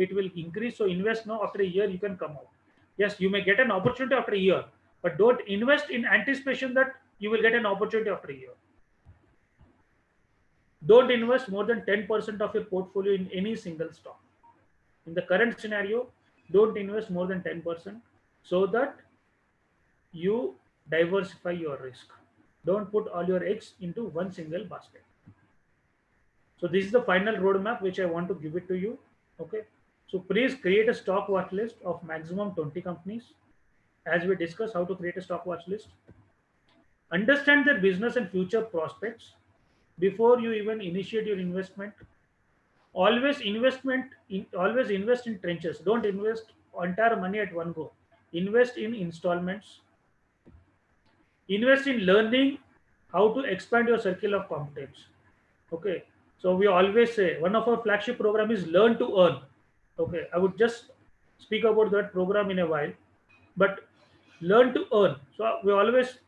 it will increase. So invest now. After a year, you can come out." Yes, you may get an opportunity after a year, but don't invest in anticipation that you will get an opportunity after a year. Don't invest more than 10% of your portfolio in any single stock. In the current scenario, don't invest more than 10% so that you diversify your risk. Don't put all your eggs into one single basket. So this is the final roadmap which I want to give it to you. Okay. So please create a stock watch list of maximum 20 companies. As we discuss how to create a stock watch list. Understand their business and future prospects before you even initiate your investment. Always invest in trenches. Don't invest entire money at one go. Invest in installments. Invest in learning how to expand your circle of competence. Okay. So we always say one of our flagship program is Learn to Earn. Okay. I would just speak about that program in a while, but learn to earn. So we always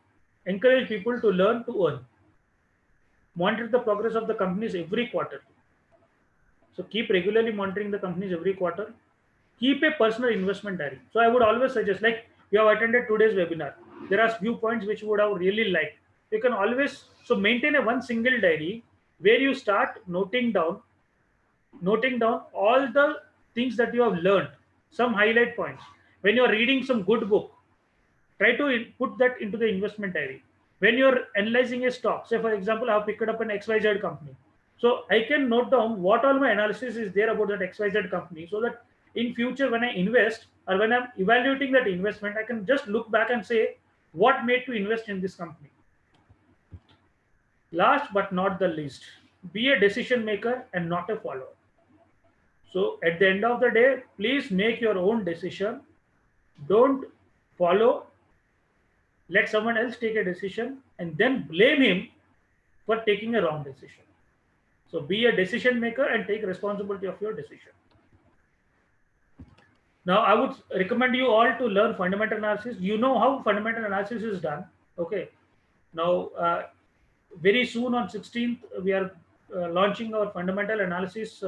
encourage people to learn to earn. Monitor the progress of the companies every quarter. So keep regularly monitoring the companies every quarter. Keep a personal investment diary. So I would always suggest, like you have attended today's webinar, there are few points which you would have really liked. You can always maintain a one single diary where you start noting down all the things that you have learned, some highlight points. When you are reading some good book, try to put that into the investment diary. When you're analyzing a stock, say for example, I have picked up an XYZ company. So I can note down what all my analysis is there about that XYZ company, so that in future when I invest or when I'm evaluating that investment, I can just look back and say what made to invest in this company. Last but not the least, be a decision maker and not a follower. So at the end of the day, please make your own decision. Don't follow. Let someone else take a decision and then blame him for taking a wrong decision. So be a decision maker and take responsibility of your decision. Now, I would recommend you all to learn fundamental analysis. You know how fundamental analysis is done. Okay. Now, very soon on 16th, we are launching our fundamental analysis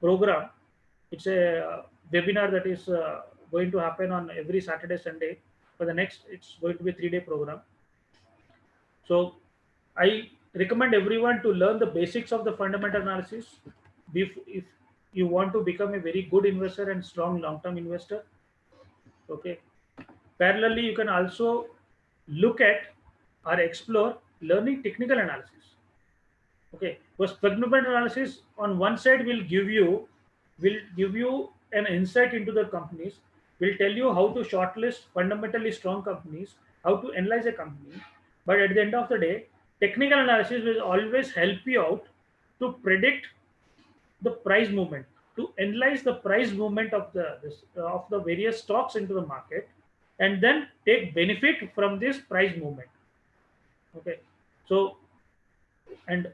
program. It's a webinar that is going to happen on every Saturday, Sunday. For the next, it's going to be a 3-day program. So I recommend everyone to learn the basics of the fundamental analysis if you want to become a very good investor and strong long-term investor. Okay. Parallelly, you can also look at or explore learning technical analysis. Okay. Because fundamental analysis on one side will give you an insight into the companies, will tell you how to shortlist fundamentally strong companies, how to analyze a company. But at the end of the day, technical analysis will always help you out to predict the price movement, to analyze the price movement of the various stocks into the market, and then take benefit from this price movement. Okay. So, and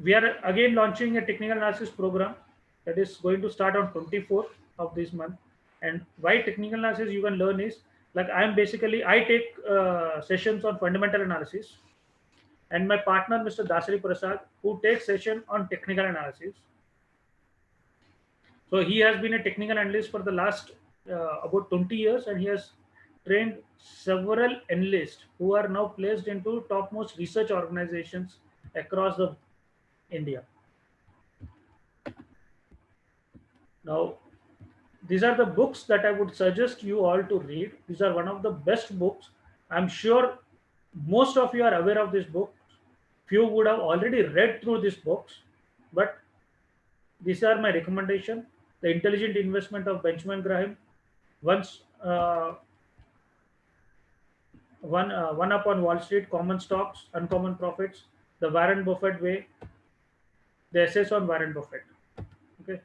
we are again launching a technical analysis program that is going to start on 24th of this month. And why technical analysis you can learn is, like I take sessions on fundamental analysis, and my partner Mr. Dasari Prasad, who takes session on technical analysis. So he has been a technical analyst for the last about 20 years, and he has trained several analysts who are now placed into topmost research organizations across the India. Now, these are the books that I would suggest you all to read. These are one of the best books. I'm sure most of you are aware of this book. Few would have already read through these books, but these are my recommendation. The Intelligent Investment of Benjamin Graham, One Up on Wall Street, Common Stocks, Uncommon Profits, The Warren Buffett Way, the essays on Warren Buffett. Okay.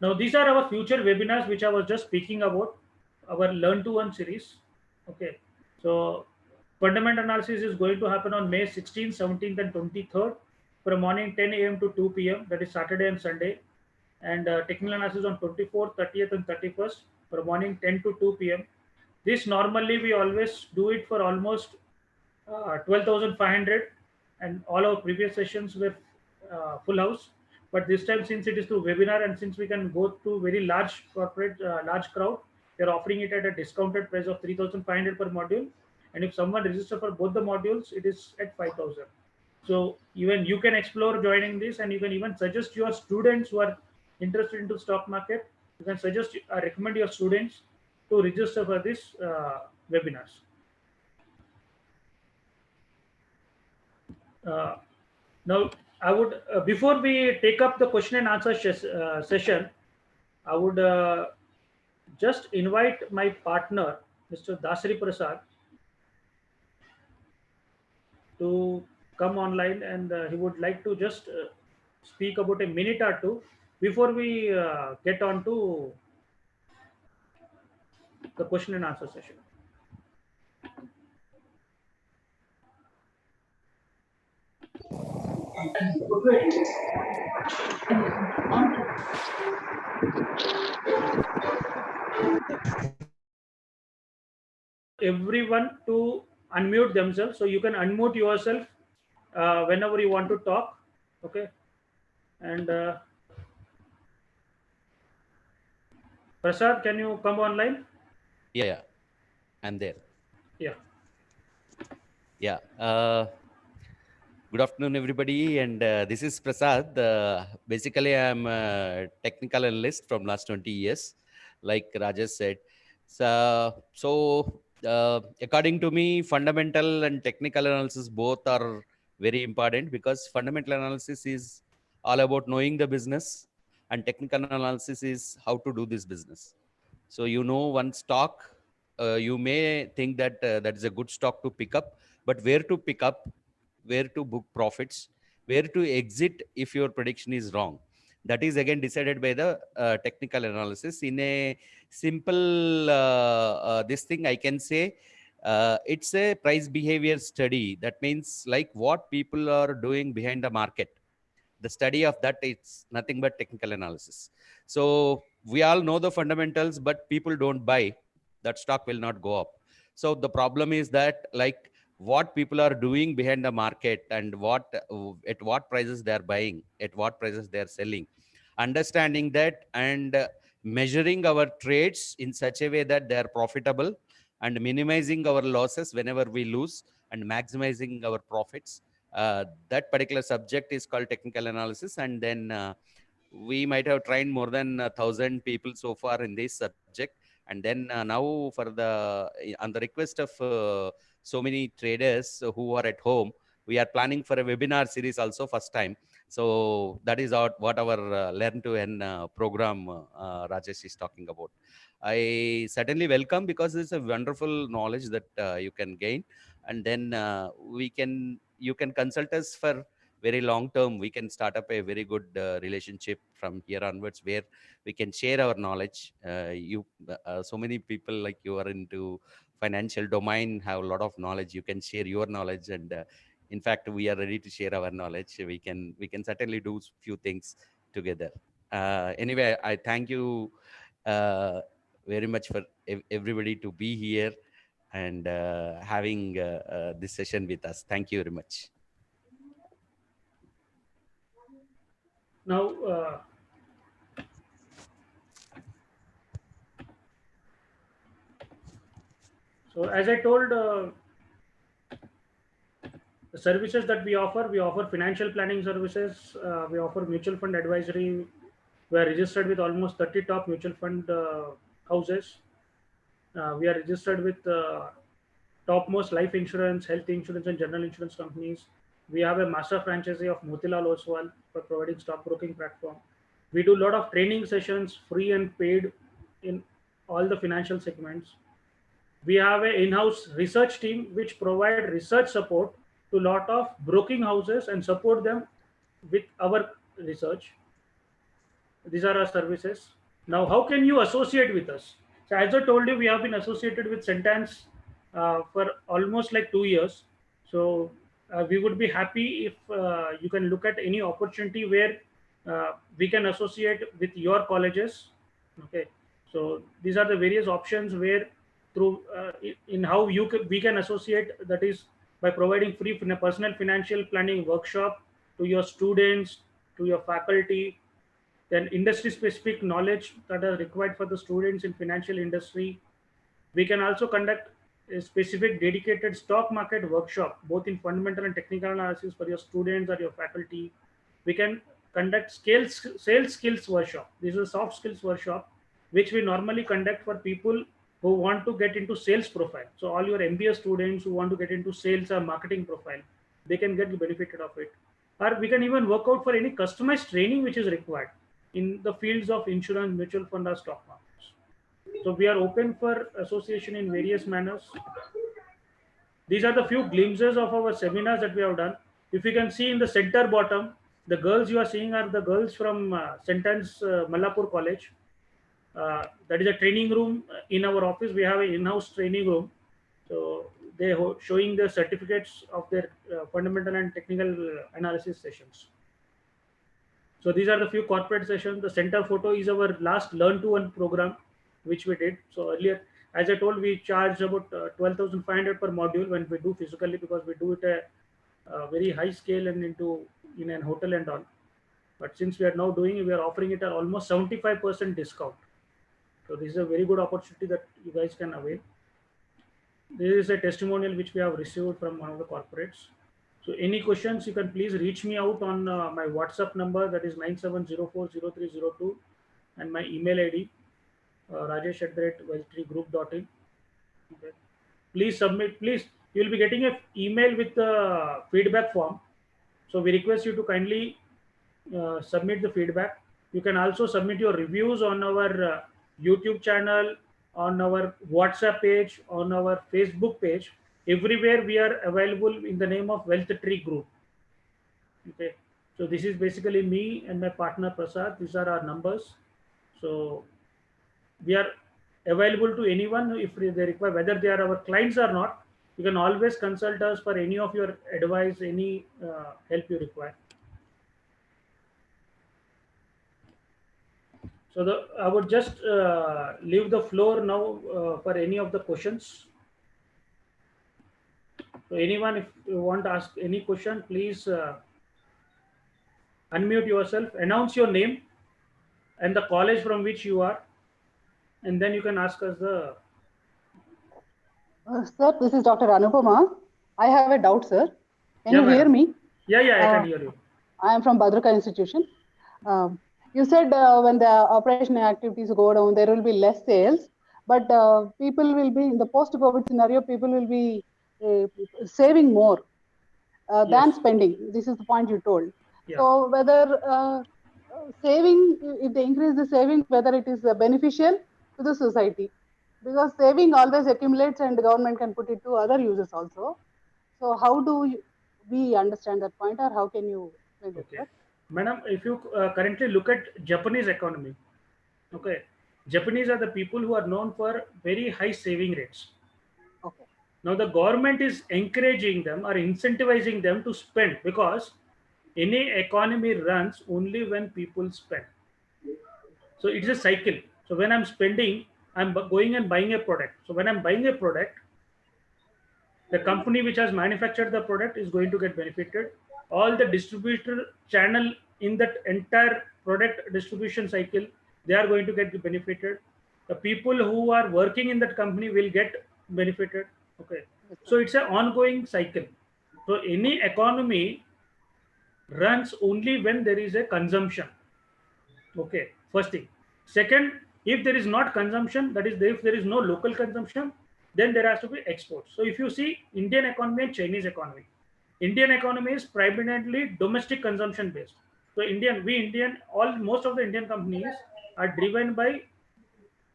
Now, these are our future webinars, which I was just speaking about, our Learn to Earn series. Okay. So, fundamental analysis is going to happen on May 16th, 17th, and 23rd from morning 10 a.m. to 2 p.m. That is Saturday and Sunday. And technical analysis on 24th, 30th, and 31st from morning 10 to 2 p.m. This normally we always do it for almost 12,500, and all our previous sessions were full house. But this time, since it is through webinar and since we can go to very large corporate, large crowd, we are offering it at a discounted price of 3,500 per module. And if someone registers for both the modules, it is at 5,000. So even you can explore joining this, and you can even suggest your students who are interested into stock market. You can suggest, recommend your students to register for this webinars. Now, I would, before we take up the question and answer session, I would just invite my partner, Mr. Dasari Prasad, to come online, and he would like to just speak about a minute or two before we get on to the question and answer session. Everyone to unmute themselves, so you can unmute yourself whenever you want to talk. Okay. And Prasad, can you come online? Yeah, I'm there. Yeah. Yeah. Good afternoon, everybody. And this is Prasad. Basically, I'm a technical analyst from last 20 years, like Rajesh said. So according to me, fundamental and technical analysis both are very important, because fundamental analysis is all about knowing the business, and technical analysis is how to do this business. So you know one stock, you may think that that is a good stock to pick up, but where to pick up, where to book profits, where to exit if your prediction is wrong. That is again decided by the technical analysis. In a simple this thing, I can say it's a price behavior study. That means like what people are doing behind the market. The study of that, it's nothing but technical analysis. So we all know the fundamentals, but people don't buy, that stock will not go up. So the problem is that, like, what people are doing behind the market, and what at what prices they are buying, at what prices they are selling, understanding that, and measuring our trades in such a way that they are profitable, and minimizing our losses whenever we lose, and maximizing our profits. That particular subject is called technical analysis. And then we might have trained more than 1,000 people so far in this subject. And then now, for the on the request of so many traders who are at home, we are planning for a webinar series also, first time. So that is what our learn to earn program Rajesh is talking about. I certainly welcome, because it's a wonderful knowledge that you can gain. And then you can consult us for very long term. We can start up a very good relationship from here onwards, where we can share our knowledge. So many people like you are into financial domain, have a lot of knowledge. You can share your knowledge, and in fact, we are ready to share our knowledge. We can certainly do few things together. Anyway, I thank you very much for everybody to be here and having this session with us. Thank you very much. Now, so as I told, the services that we offer financial planning services, we offer mutual fund advisory. We are registered with almost 30 top mutual fund houses. We are registered with topmost life insurance, health insurance, and general insurance companies. We have a master franchisee of Motilal Oswal for providing stockbroking platform. We do a lot of training sessions, free and paid, in all the financial segments. We have an in-house research team which provide research support to a lot of broking houses and support them with our research. These are our services. Now, how can you associate with us? So as I told you, we have been associated with Sentence for almost like 2 years. So we would be happy if you can look at any opportunity where we can associate with your colleges. Okay. So these are the various options where through in how we can associate. That is by providing free personal financial planning workshop to your students, to your faculty, then industry specific knowledge that are required for the students in financial industry. We can also conduct a specific dedicated stock market workshop, both in fundamental and technical analysis for your students or your faculty. We can conduct sales skills workshop. This is a soft skills workshop, which we normally conduct for people who want to get into sales profile. So all your MBA students who want to get into sales or marketing profile, they can get the benefit of it. Or we can even work out for any customized training which is required in the fields of insurance, mutual fund, or stock markets. So we are open for association in various manners. These are the few glimpses of our seminars that we have done. If you can see in the center bottom, the girls you are seeing are the girls from Sentence Malapur College. That is a training room in our office. We have an in-house training room. So they showing the certificates of their fundamental and technical analysis sessions. So these are the few corporate sessions. The center photo is our last Learn to Earn program, which we did. So earlier, as I told, we charge about 12,500 per module when we do physically, because we do it at a very high scale and in an hotel and all. But since we are now doing it, we are offering it at almost 75% discount. So this is a very good opportunity that you guys can avail. This is a testimonial which we have received from one of the corporates. So any questions, you can please reach me out on my WhatsApp number, that is 97040302, and my email ID, rajesh@wealthtreegroup.in. Okay. Please submit, please, you will be getting an email with the feedback form. So we request you to kindly submit the feedback. You can also submit your reviews on our YouTube channel, on our WhatsApp page, on our Facebook page. Everywhere we are available in the name of Wealth Tree Group. Okay, so this is basically me and my partner Prasad. These are our numbers. So we are available to anyone if they require, whether they are our clients or not. You can always consult us for any of your advice, any help you require. So I would just leave the floor now for any of the questions. So anyone, if you want to ask any question, please unmute yourself, announce your name and the college from which you are, and then you can ask us the... Sir, this is Dr. Anupama. I have a doubt, sir. Can you hear me? Yeah, I can hear you. I am from Bhadrika Institution. You said when the operation activities go down, there will be less sales, but people will be, in the post-COVID scenario, people will be saving more than spending. This is the point you told. Yeah. So whether saving, if they increase the saving, whether it is beneficial to the society, because saving always accumulates and the government can put it to other uses also. So how do we understand that point, or how can you explain that? Madam, if you currently look at Japanese economy, okay, Japanese are the people who are known for very high saving rates. Okay. Now the government is encouraging them or incentivizing them to spend, because any economy runs only when people spend. So it's a cycle. So when I'm spending, I'm going and buying a product. So when I'm buying a product, the company which has manufactured the product is going to get benefited. All the distributor channel in that entire product distribution cycle, they are going to get benefited. The people who are working in that company will get benefited. Okay. So it's an ongoing cycle. So any economy runs only when there is a consumption. Okay. First thing. Second, if there is not consumption, that is, if there is no local consumption, then there has to be exports. So if you see Indian economy and Chinese economy, Indian economy is primarily domestic consumption based. So most of the Indian companies are driven by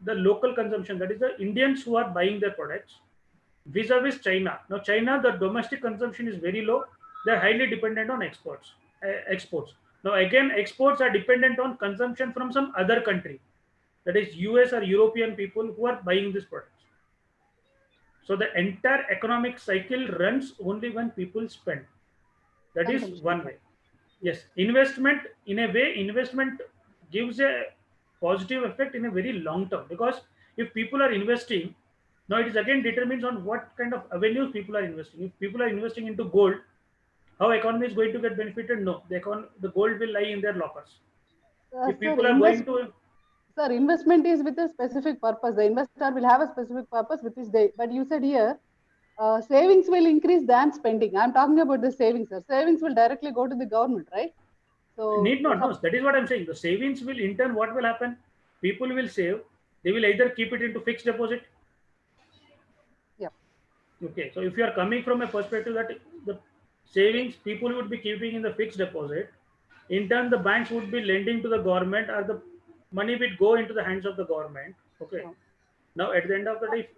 the local consumption. That is the Indians who are buying their products vis-a-vis China. Now China, the domestic consumption is very low. They're highly dependent on exports. Now again, exports are dependent on consumption from some other country. That is US or European people who are buying these products. So the entire economic cycle runs only when people spend. That is one way. Yes, investment, in a way, investment gives a positive effect in a very long term, because if people are investing, Now it is again determines on what kind of avenues people are investing. If people are investing into gold, how economy is going to get benefited? No, the gold will lie in their lockers. If Sir, people are going to, sir, investment is with a specific purpose. The investor will have a specific purpose with which they. But you said here, savings will increase than spending. I'm talking about the savings, sir. Savings will directly go to the government, right? So need not. No, that is what I'm saying. The savings will in turn, what will happen? People will save. They will either keep it into fixed deposit. yeah. Okay, so if you are coming from a perspective that the savings people would be keeping in the fixed deposit, in turn the banks would be lending to the government, or the money would go into the hands of the government. Okay. Oh. Now at the end of the day,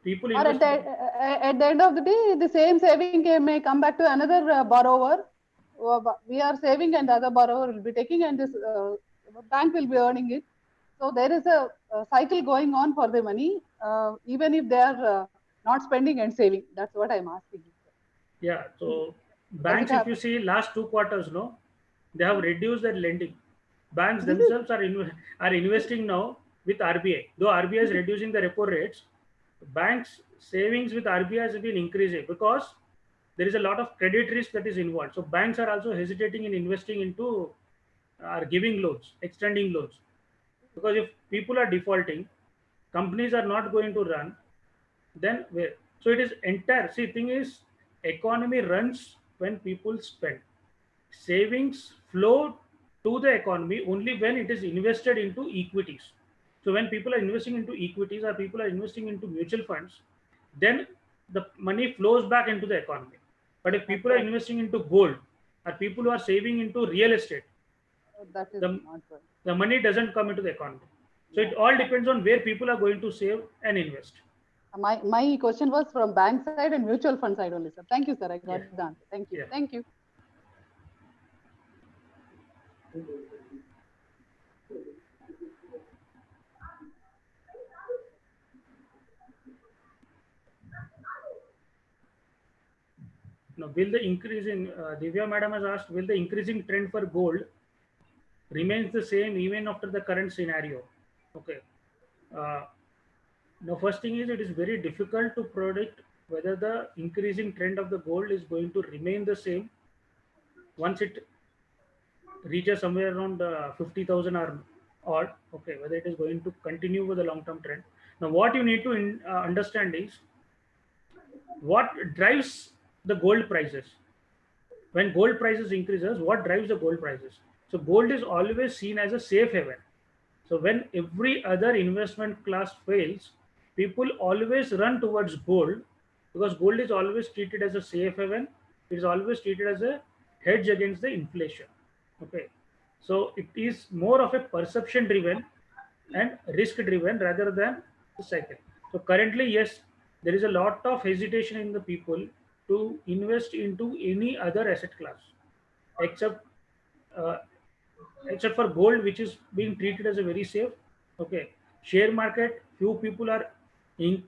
people Or invest. at the end of the day, the same saving may come back to another borrower. We are saving, and the other borrower will be taking, and this bank will be earning it. So there is a cycle going on for the money, even if they are not spending and saving. That's what I'm asking. Yeah. So banks, if you see last 2 quarters, no, they have reduced their lending. Banks themselves are investing now with RBI. Though RBI is reducing the repo rates, banks savings with RBI has been increasing because there is a lot of credit risk that is involved. So banks are also hesitating in investing into or giving loans, extending loans, because if people are defaulting, companies are not going to run, then where? So it is entire. See, thing is, economy runs when people spend. Savings flow to the economy only when it is invested into equities. So when people are investing into equities or people are investing into mutual funds, then the money flows back into the economy. But if people are investing into gold or people who are saving into real estate, that is the, not good. the money doesn't come into the economy. So it all depends on where people are going to save and invest. My question was from bank side and mutual fund side only, sir. Thank you, sir. I got the answer. Thank you. Yeah. Thank you. Now, will the increasing, Divya madam has asked, will the increasing trend for gold remains the same even after the current scenario? Okay. Now, first thing is, it is very difficult to predict whether the increasing trend of the gold is going to remain the same once it reaches somewhere around 50,000 or odd. Okay, whether it is going to continue with the long-term trend. Now, what you need to understand is what drives the gold prices. When gold prices increases, what drives the gold prices? So gold is always seen as a safe haven. So when every other investment class fails, people always run towards gold because gold is always treated as a safe haven. It is always treated as a hedge against the inflation. Okay. So it is more of a perception driven and risk driven rather than the cycle. So currently, yes, there is a lot of hesitation in the people to invest into any other asset class except uh, except for gold, which is being treated as a very safe. Okay, share market, few people are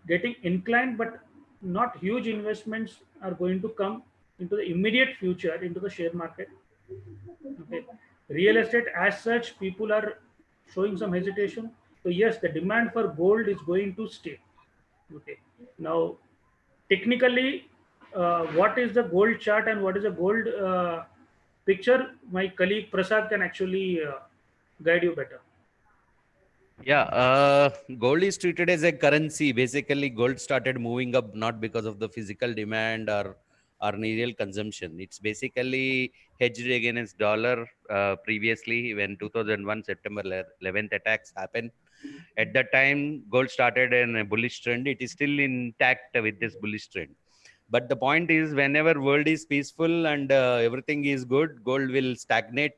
getting inclined, but not huge investments are going to come into the immediate future into the share market. Okay, real estate as such, people are showing some hesitation. So yes, the demand for gold is going to stay. Okay, now technically, what is the gold chart and what is the gold picture? My colleague Prasad can actually guide you better. Yeah, gold is treated as a currency. Basically, gold started moving up not because of the physical demand or real consumption. It's basically hedged against dollar. Previously, when 2001 September 11th attacks happened, at that time gold started in a bullish trend. It is still intact with this bullish trend. But the point is, whenever world is peaceful and everything is good, gold will stagnate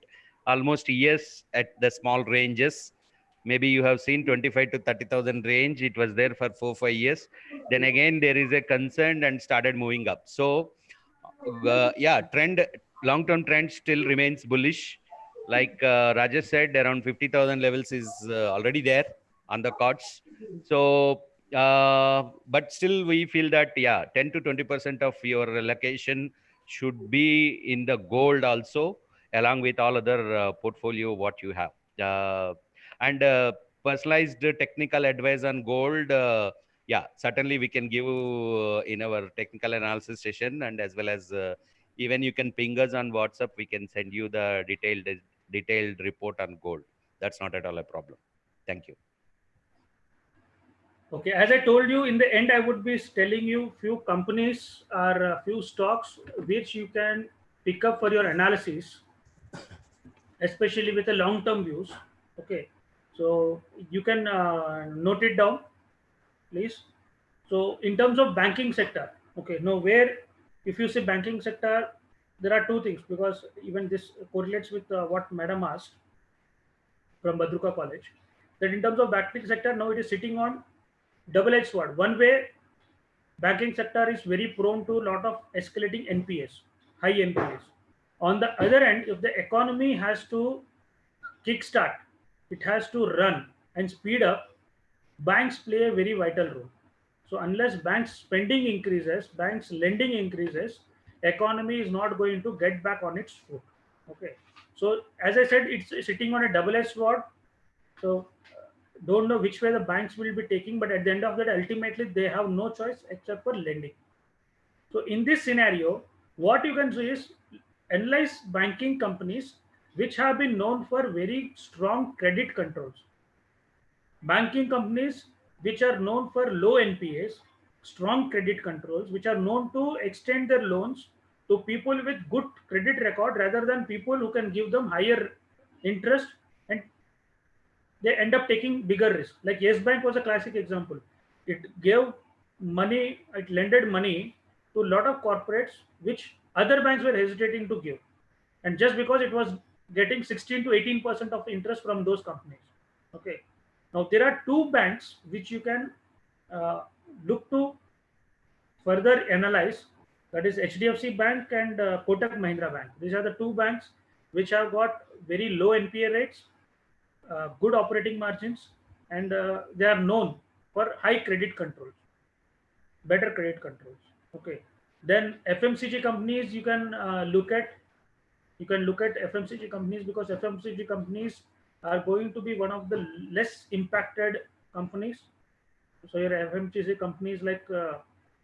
almost years at the small ranges. Maybe you have seen 25 to 30,000 range. It was there for 4 5 years. Then again there is a concern and started moving up. So yeah, long-term trend still remains bullish. Like Rajesh said, around 50,000 levels is already there on the cards. So but still we feel that, yeah, 10 to 20% of your allocation should be in the gold also, along with all other portfolio what you have. And personalized technical advice on gold, yeah, certainly we can give in our technical analysis session, and as well as even you can ping us on WhatsApp. We can send you the detailed report on gold. That's not at all a problem. Thank you. Okay, as I told you, in the end, I would be telling you few companies or a few stocks which you can pick up for your analysis, especially with the long-term views. Okay, so you can note it down, please. So in terms of banking sector, okay, now where if you say banking sector, there are two things, because even this correlates with what Madam asked from Badruka College, that in terms of banking sector, now it is sitting on double-edged sword. One way, banking sector is very prone to a lot of escalating NPS, high NPS. On the other end, if the economy has to kickstart, it has to run and speed up, banks play a very vital role. So unless banks spending increases, banks lending increases, economy is not going to get back on its foot. Okay. So as I said, it's sitting on a double-edged sword. So don't know which way the banks will be taking, but at the end of that, ultimately they have no choice except for lending. So in this scenario, what you can do is analyze banking companies which have been known for very strong credit controls. Banking companies which are known for low NPAs, strong credit controls, which are known to extend their loans to people with good credit record rather than people who can give them higher interest, and they end up taking bigger risk. Like Yes Bank was a classic example. It gave money, it lended money to a lot of corporates which other banks were hesitating to give. And just because it was getting 16 to 18% of interest from those companies. Okay. Now there are two banks which you can uh, look to further analyze. That is HDFC Bank and Kotak Mahindra Bank. These are the two banks which have got very low NPA rates, good operating margins, and they are known for high credit controls, better credit controls. Okay. Then FMCG companies you can look at. You can look at FMCG companies because FMCG companies are going to be one of the less impacted companies. So your FMCG companies like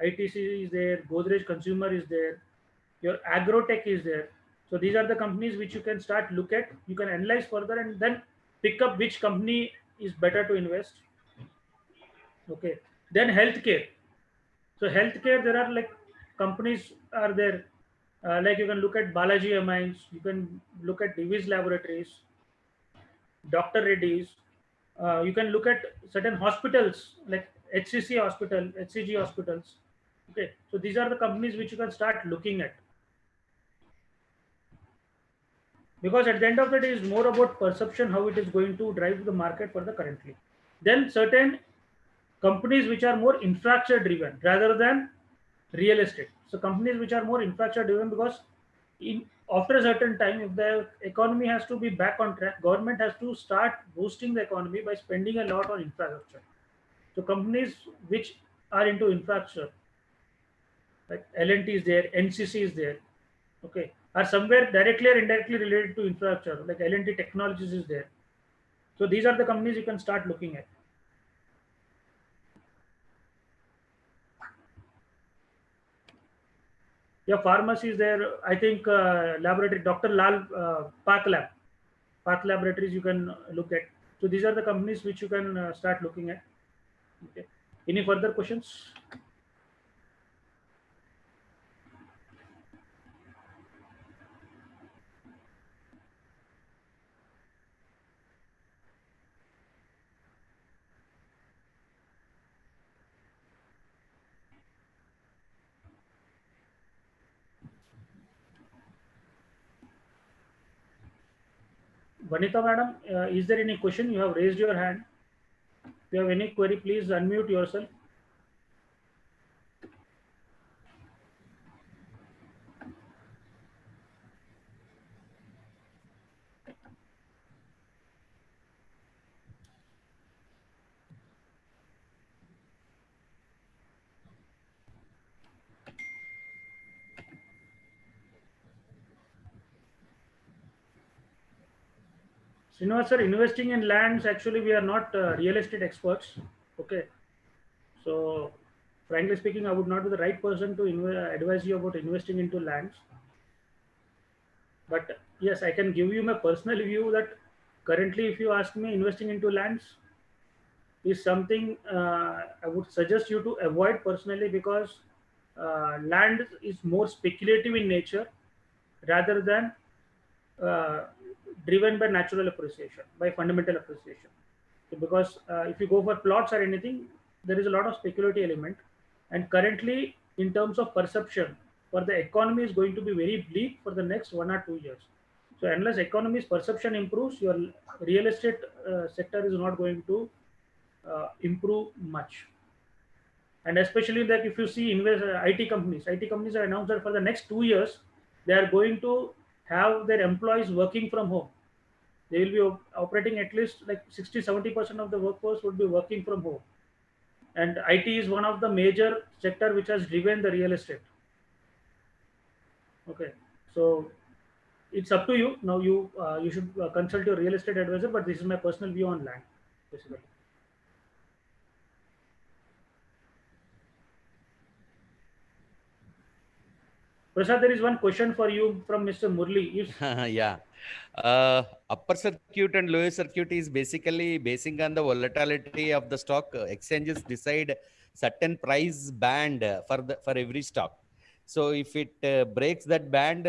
ITC is there, Godrej Consumer is there, your Agrotech is there. So these are the companies which you can start look at. You can analyze further and then pick up which company is better to invest. Okay. Then healthcare. So healthcare, there are like companies are there. Like you can look at Balaji Amines, you can look at Divi's Laboratories, Dr. Reddy's. You can look at certain hospitals like HCC Hospital, HCG hospitals. Okay, so these are the companies which you can start looking at, because at the end of the day, it's more about perception how it is going to drive the market for the currently. Then certain companies which are more infrastructure driven rather than real estate. So companies which are more infrastructure driven, because in after a certain time, if the economy has to be back on track, government has to start boosting the economy by spending a lot on infrastructure. So companies which are into infrastructure, like L&T is there, NCC is there, okay, are somewhere directly or indirectly related to infrastructure, like L&T Technologies is there. So these are the companies you can start looking at. Yeah, pharmacy is there. I think laboratory, Dr. Lal Path Lab, Path Laboratories you can look at. So these are the companies which you can start looking at. Okay. Any further questions? Vanita madam, is there any question? You have raised your hand. If you have any query, please unmute yourself. Srinivas sir, investing in lands, actually we are not real estate experts. Okay. So frankly speaking, I would not be the right person to advise you about investing into lands. But yes, I can give you my personal view that currently, if you ask me, investing into lands is something I would suggest you to avoid personally, because land is more speculative in nature rather than uh, driven by natural appreciation, by fundamental appreciation. So because if you go for plots or anything, there is a lot of speculative element. And currently, in terms of perception, for the economy is going to be very bleak for the next 1 or 2 years. So unless economy's perception improves, your real estate sector is not going to improve much. And especially that if you see IT companies have announced that for the next 2 years, they are going to have their employees working from home. They will be operating at least like 60-70% of the workforce would be working from home. And IT is one of the major sector which has driven the real estate. Okay, so it's up to you. Now you should consult your real estate advisor, but this is my personal view on land, basically. Prasad, there is one question for you from Mr. Murli. Yeah. Upper circuit and lower circuit is basically basing on the volatility of the stock. Exchanges decide certain price band for every stock. So if it breaks that band,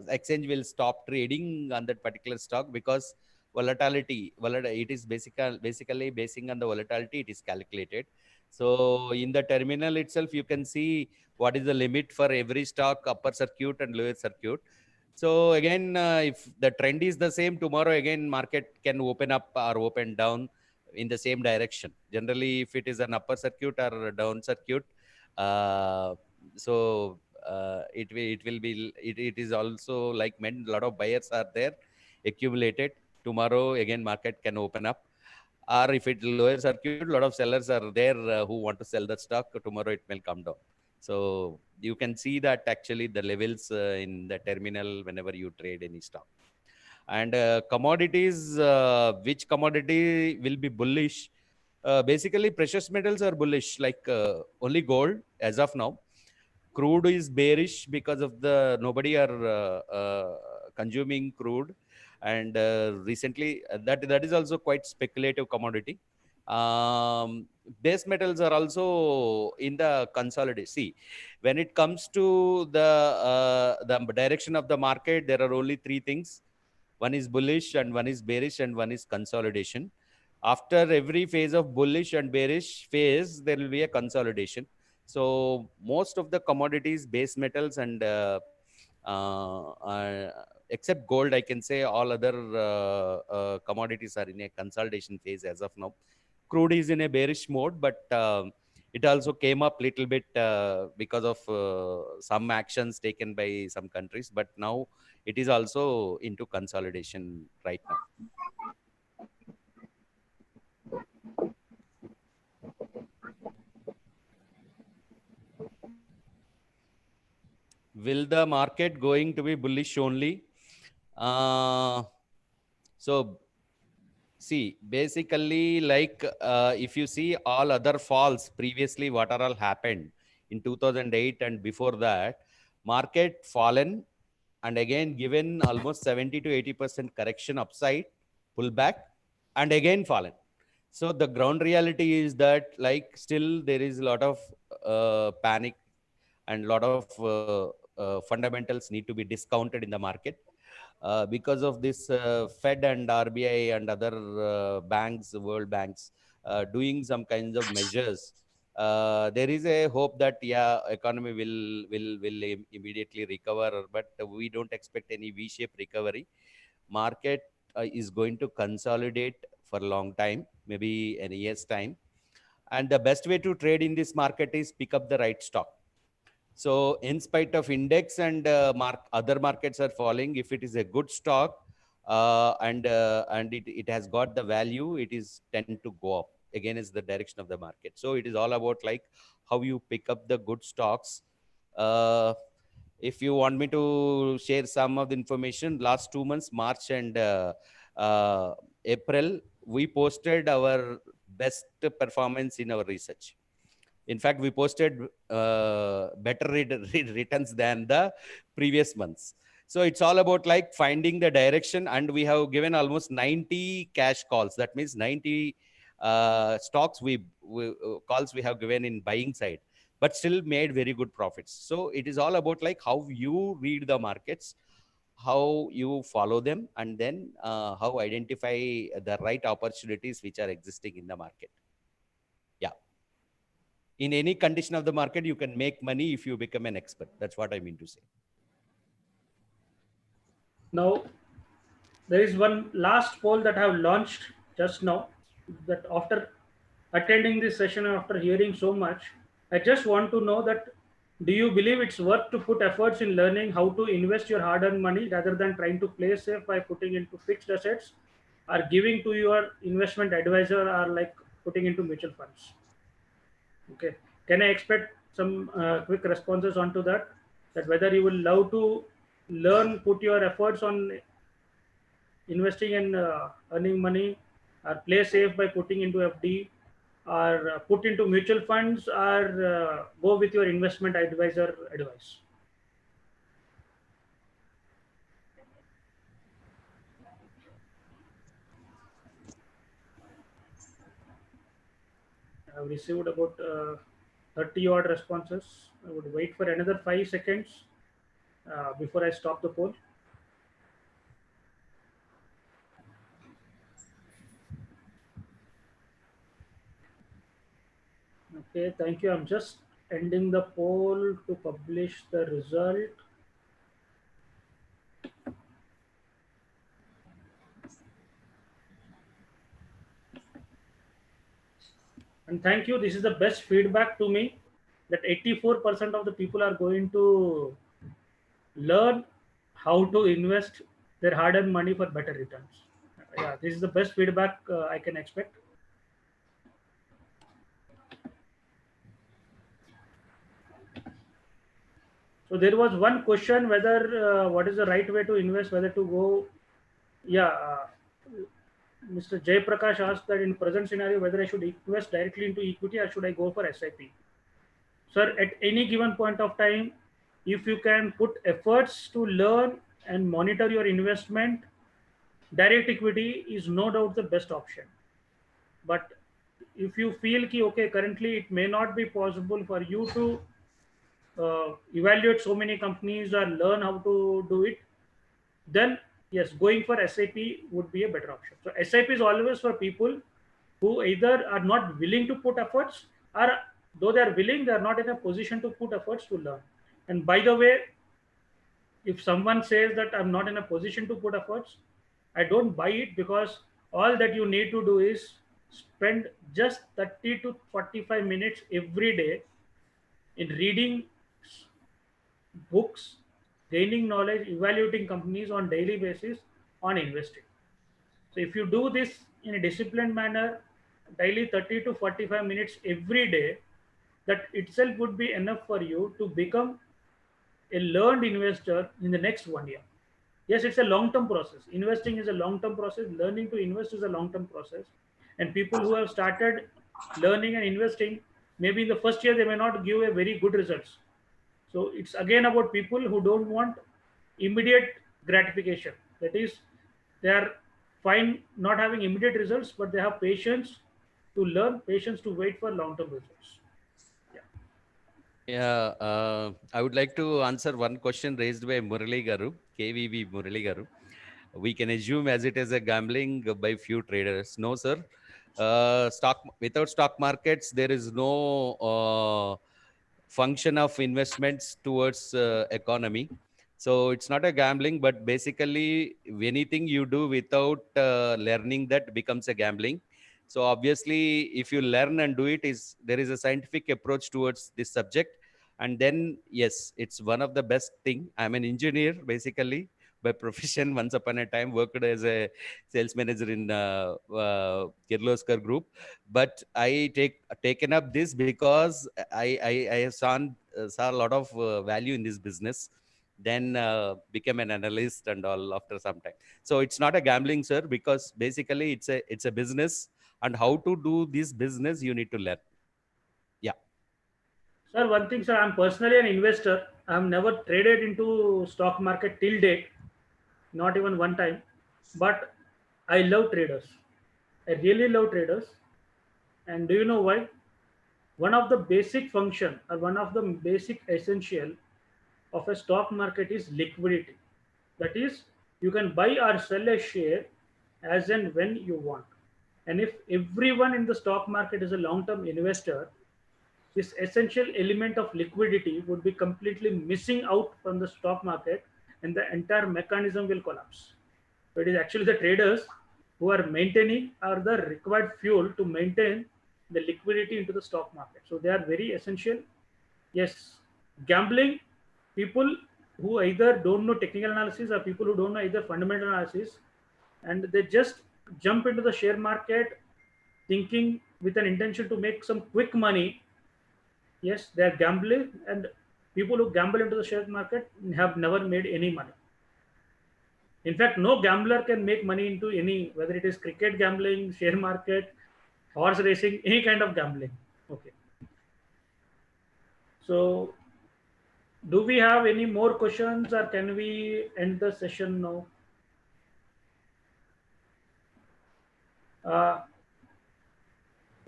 exchange will stop trading on that particular stock, because it is basically basing on the volatility it is calculated. So in the terminal itself, you can see what is the limit for every stock, upper circuit and lower circuit. So again, if the trend is the same, tomorrow again market can open up or open down in the same direction. Generally, if it is an upper circuit or a down circuit, uh, so it is also like meant a lot of buyers are there accumulated. Tomorrow again market can open up. Or if it lower circuit, a lot of sellers are there who want to sell the stock. Tomorrow it will come down. So you can see that actually the levels in the terminal whenever you trade any stock. And commodities, which commodity will be bullish? Basically, precious metals are bullish, like only gold as of now. Crude is bearish because of the nobody are consuming crude, and recently that is also quite speculative commodity. Base metals are also in the consolidation. See, when it comes to the direction of the market, there are only three things: one is bullish, and one is bearish, and one is consolidation. After every phase of bullish and bearish phase, there will be a consolidation. So most of the commodities, base metals, and except gold, I can say all other commodities are in a consolidation phase as of now. Crude is in a bearish mode, but it also came up little bit because of some actions taken by some countries. But now it is also into consolidation right now. Will the market going to be bullish only? So see, basically, like if you see all other falls previously, what are all happened in 2008 and before that, market fallen and again given almost 70 to 80% correction upside, pullback, and again fallen. So the ground reality is that like still there is a lot of panic and a lot of fundamentals need to be discounted in the market. Because of this Fed and RBI and other banks, world banks, doing some kinds of measures, there is a hope that economy will immediately recover, but we don't expect any V-shaped recovery. Market is going to consolidate for a long time, maybe in a year's time. And the best way to trade in this market is pick up the right stock. So in spite of index and other markets are falling, if it is a good stock and it has got the value, it is tend to go up. Again, is the direction of the market. So it is all about like how you pick up the good stocks. If you want me to share some of the information, last 2 months, March and April, we posted our best performance in our research. In fact, we posted better returns than the previous months. So it's all about like finding the direction, and we have given almost 90 cash calls. That means 90 stocks calls we have given in buying side, but still made very good profits. So it is all about like how you read the markets, how you follow them, and then how identify the right opportunities which are existing in the market. Yeah. In any condition of the market, you can make money if you become an expert. That's what I mean to say. Now, there is one last poll that I have launched just now, that after attending this session and after hearing so much, I just want to know that, do you believe it's worth to put efforts in learning how to invest your hard-earned money rather than trying to play safe by putting into fixed assets, or giving to your investment advisor, or like putting into mutual funds? Okay. Can I expect some quick responses onto that? That whether you will love to learn, put your efforts on investing and earning money, or play safe by putting into FD, or put into mutual funds, or go with your investment advisor advice. I've received about 30 odd responses. I would wait for another 5 seconds before I stop the poll. Okay, thank you. I'm just ending the poll to publish the result. And thank you. This is the best feedback to me, that 84% of the people are going to learn how to invest their hard-earned money for better returns. Yeah, this is the best feedback I can expect. So there was one question whether what is the right way to invest, whether to go. Yeah, Mr. Jay Prakash asked that in present scenario whether I should invest directly into equity or should I go for SIP. Sir, at any given point of time, if you can put efforts to learn and monitor your investment, direct equity is no doubt the best option. But if you feel ki, okay, currently it may not be possible for you to evaluate so many companies or learn how to do it, then yes, going for SIP would be a better option. So SIP is always for people who either are not willing to put efforts, or though they are willing, they are not in a position to put efforts to learn. And by the way, if someone says that I'm not in a position to put efforts, I don't buy it, because all that you need to do is spend just 30 to 45 minutes every day in reading books, gaining knowledge, evaluating companies on daily basis, on investing. So if you do this in a disciplined manner, daily 30 to 45 minutes every day, that itself would be enough for you to become a learned investor in the next 1 year. Yes, it's a long-term process. Investing is a long-term process. Learning to invest is a long-term process. And people who have started learning and investing, maybe in the first year, they may not give a very good results. So it's again about people who don't want immediate gratification. That is, they are fine not having immediate results, but they have patience to learn, patience to wait for long-term results. Yeah, I would like to answer one question raised by Murali Garu, KVV Murali Garu. We can assume as it is a gambling by few traders. No, sir. Without stock markets, there is no function of investments towards economy. So it's not a gambling, but basically anything you do without learning that becomes a gambling. So obviously, if you learn and do it, there is a scientific approach towards this subject. And then, yes, it's one of the best thing. I'm an engineer, basically, by profession. Once upon a time, worked as a sales manager in Kirloskar Group. But I taken up this because I saw a lot of value in this business. Then became an analyst and all after some time. So it's not a gambling, sir, because basically it's a business. and how to do this business, you need to learn. Yeah. Sir, one thing, sir, I'm personally an investor. I've never traded into stock market till date, not even one time. But I love traders. I really love traders. And do you know why? One of the basic function or one of the basic essential of a stock market is liquidity. That is, you can buy or sell a share as and when you want. And if everyone in the stock market is a long-term investor, this essential element of liquidity would be completely missing out from the stock market and the entire mechanism will collapse. So it is actually the traders who are maintaining or the required fuel to maintain the liquidity into the stock market. So they are very essential. Yes, gambling, people who either don't know technical analysis or people who don't know either fundamental analysis, and they just jump into the share market thinking with an intention to make some quick money. Yes, they are gambling, and people who gamble into the share market have never made any money. In fact, no gambler can make money into any, whether it is cricket gambling, share market, horse racing, any kind of gambling. Okay. So, do we have any more questions or can we end the session now?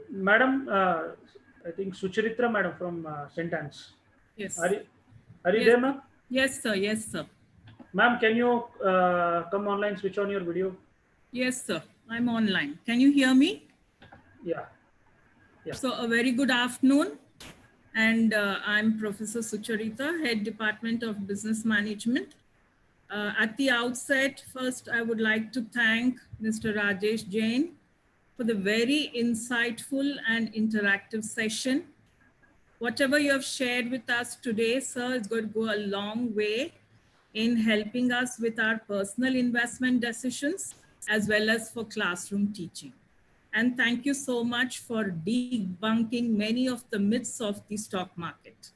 Madam, I think Sucharitra madam from St. Anne's. Yes. Are you Yes. there, ma'am? Yes, sir. Yes, sir. Ma'am, can you come online, switch on your video? Yes, sir. I'm online. Can you hear me? Yeah. Yeah. So a very good afternoon. And I'm Professor Sucharita, Head Department of Business Management. At the outset, first, I would like to thank Mr. Rajesh Jain for the very insightful and interactive session. Whatever you have shared with us today, sir, is going to go a long way in helping us with our personal investment decisions as well as for classroom teaching. And thank you so much for debunking many of the myths of the stock market.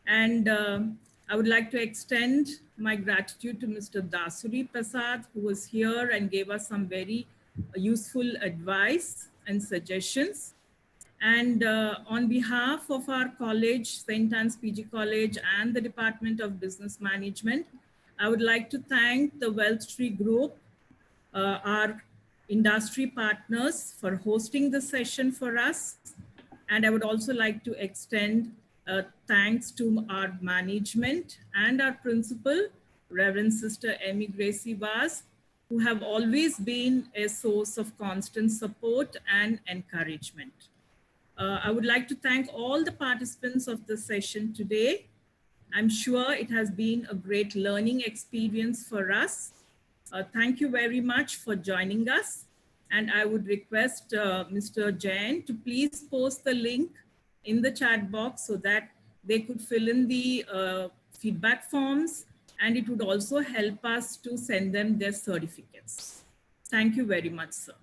And I would like to extend my gratitude to Mr. Dasuri Prasad, who was here and gave us some very useful advice and suggestions. And on behalf of our college, St. Anne's PG College and the Department of Business Management, I would like to thank the WealthTree Group, our industry partners, for hosting the session for us. And I would also like to extend thanks to our management and our principal, Reverend Sister Emmy Gracie Vaz, who have always been a source of constant support and encouragement. I would like to thank all the participants of the session today. I'm sure it has been a great learning experience for us. Thank you very much for joining us. And I would request Mr. Jain to please post the link in the chat box so that they could fill in the feedback forms, and it would also help us to send them their certificates. Thank you very much, sir.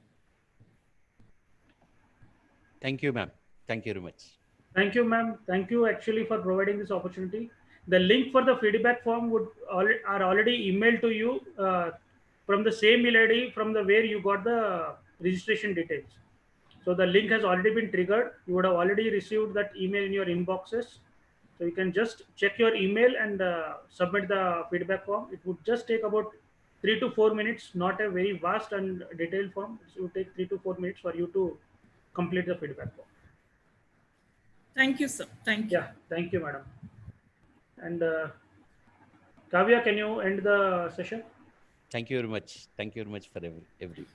Thank you, ma'am. Thank you very much. Thank you, ma'am. Thank you actually for providing this opportunity. The link for the feedback form are already emailed to you from the same email ID from the where you got the registration details. So the link has already been triggered. You would have already received that email in your inboxes. So you can just check your email and submit the feedback form. It would just take about 3 to 4 minutes, not a very vast and detailed form. It would take 3 to 4 minutes for you to complete the feedback form. Thank you, sir. Thank you. Yeah, thank you, madam. And Kavya, can you end the session? Thank you very much. Thank you very much for every.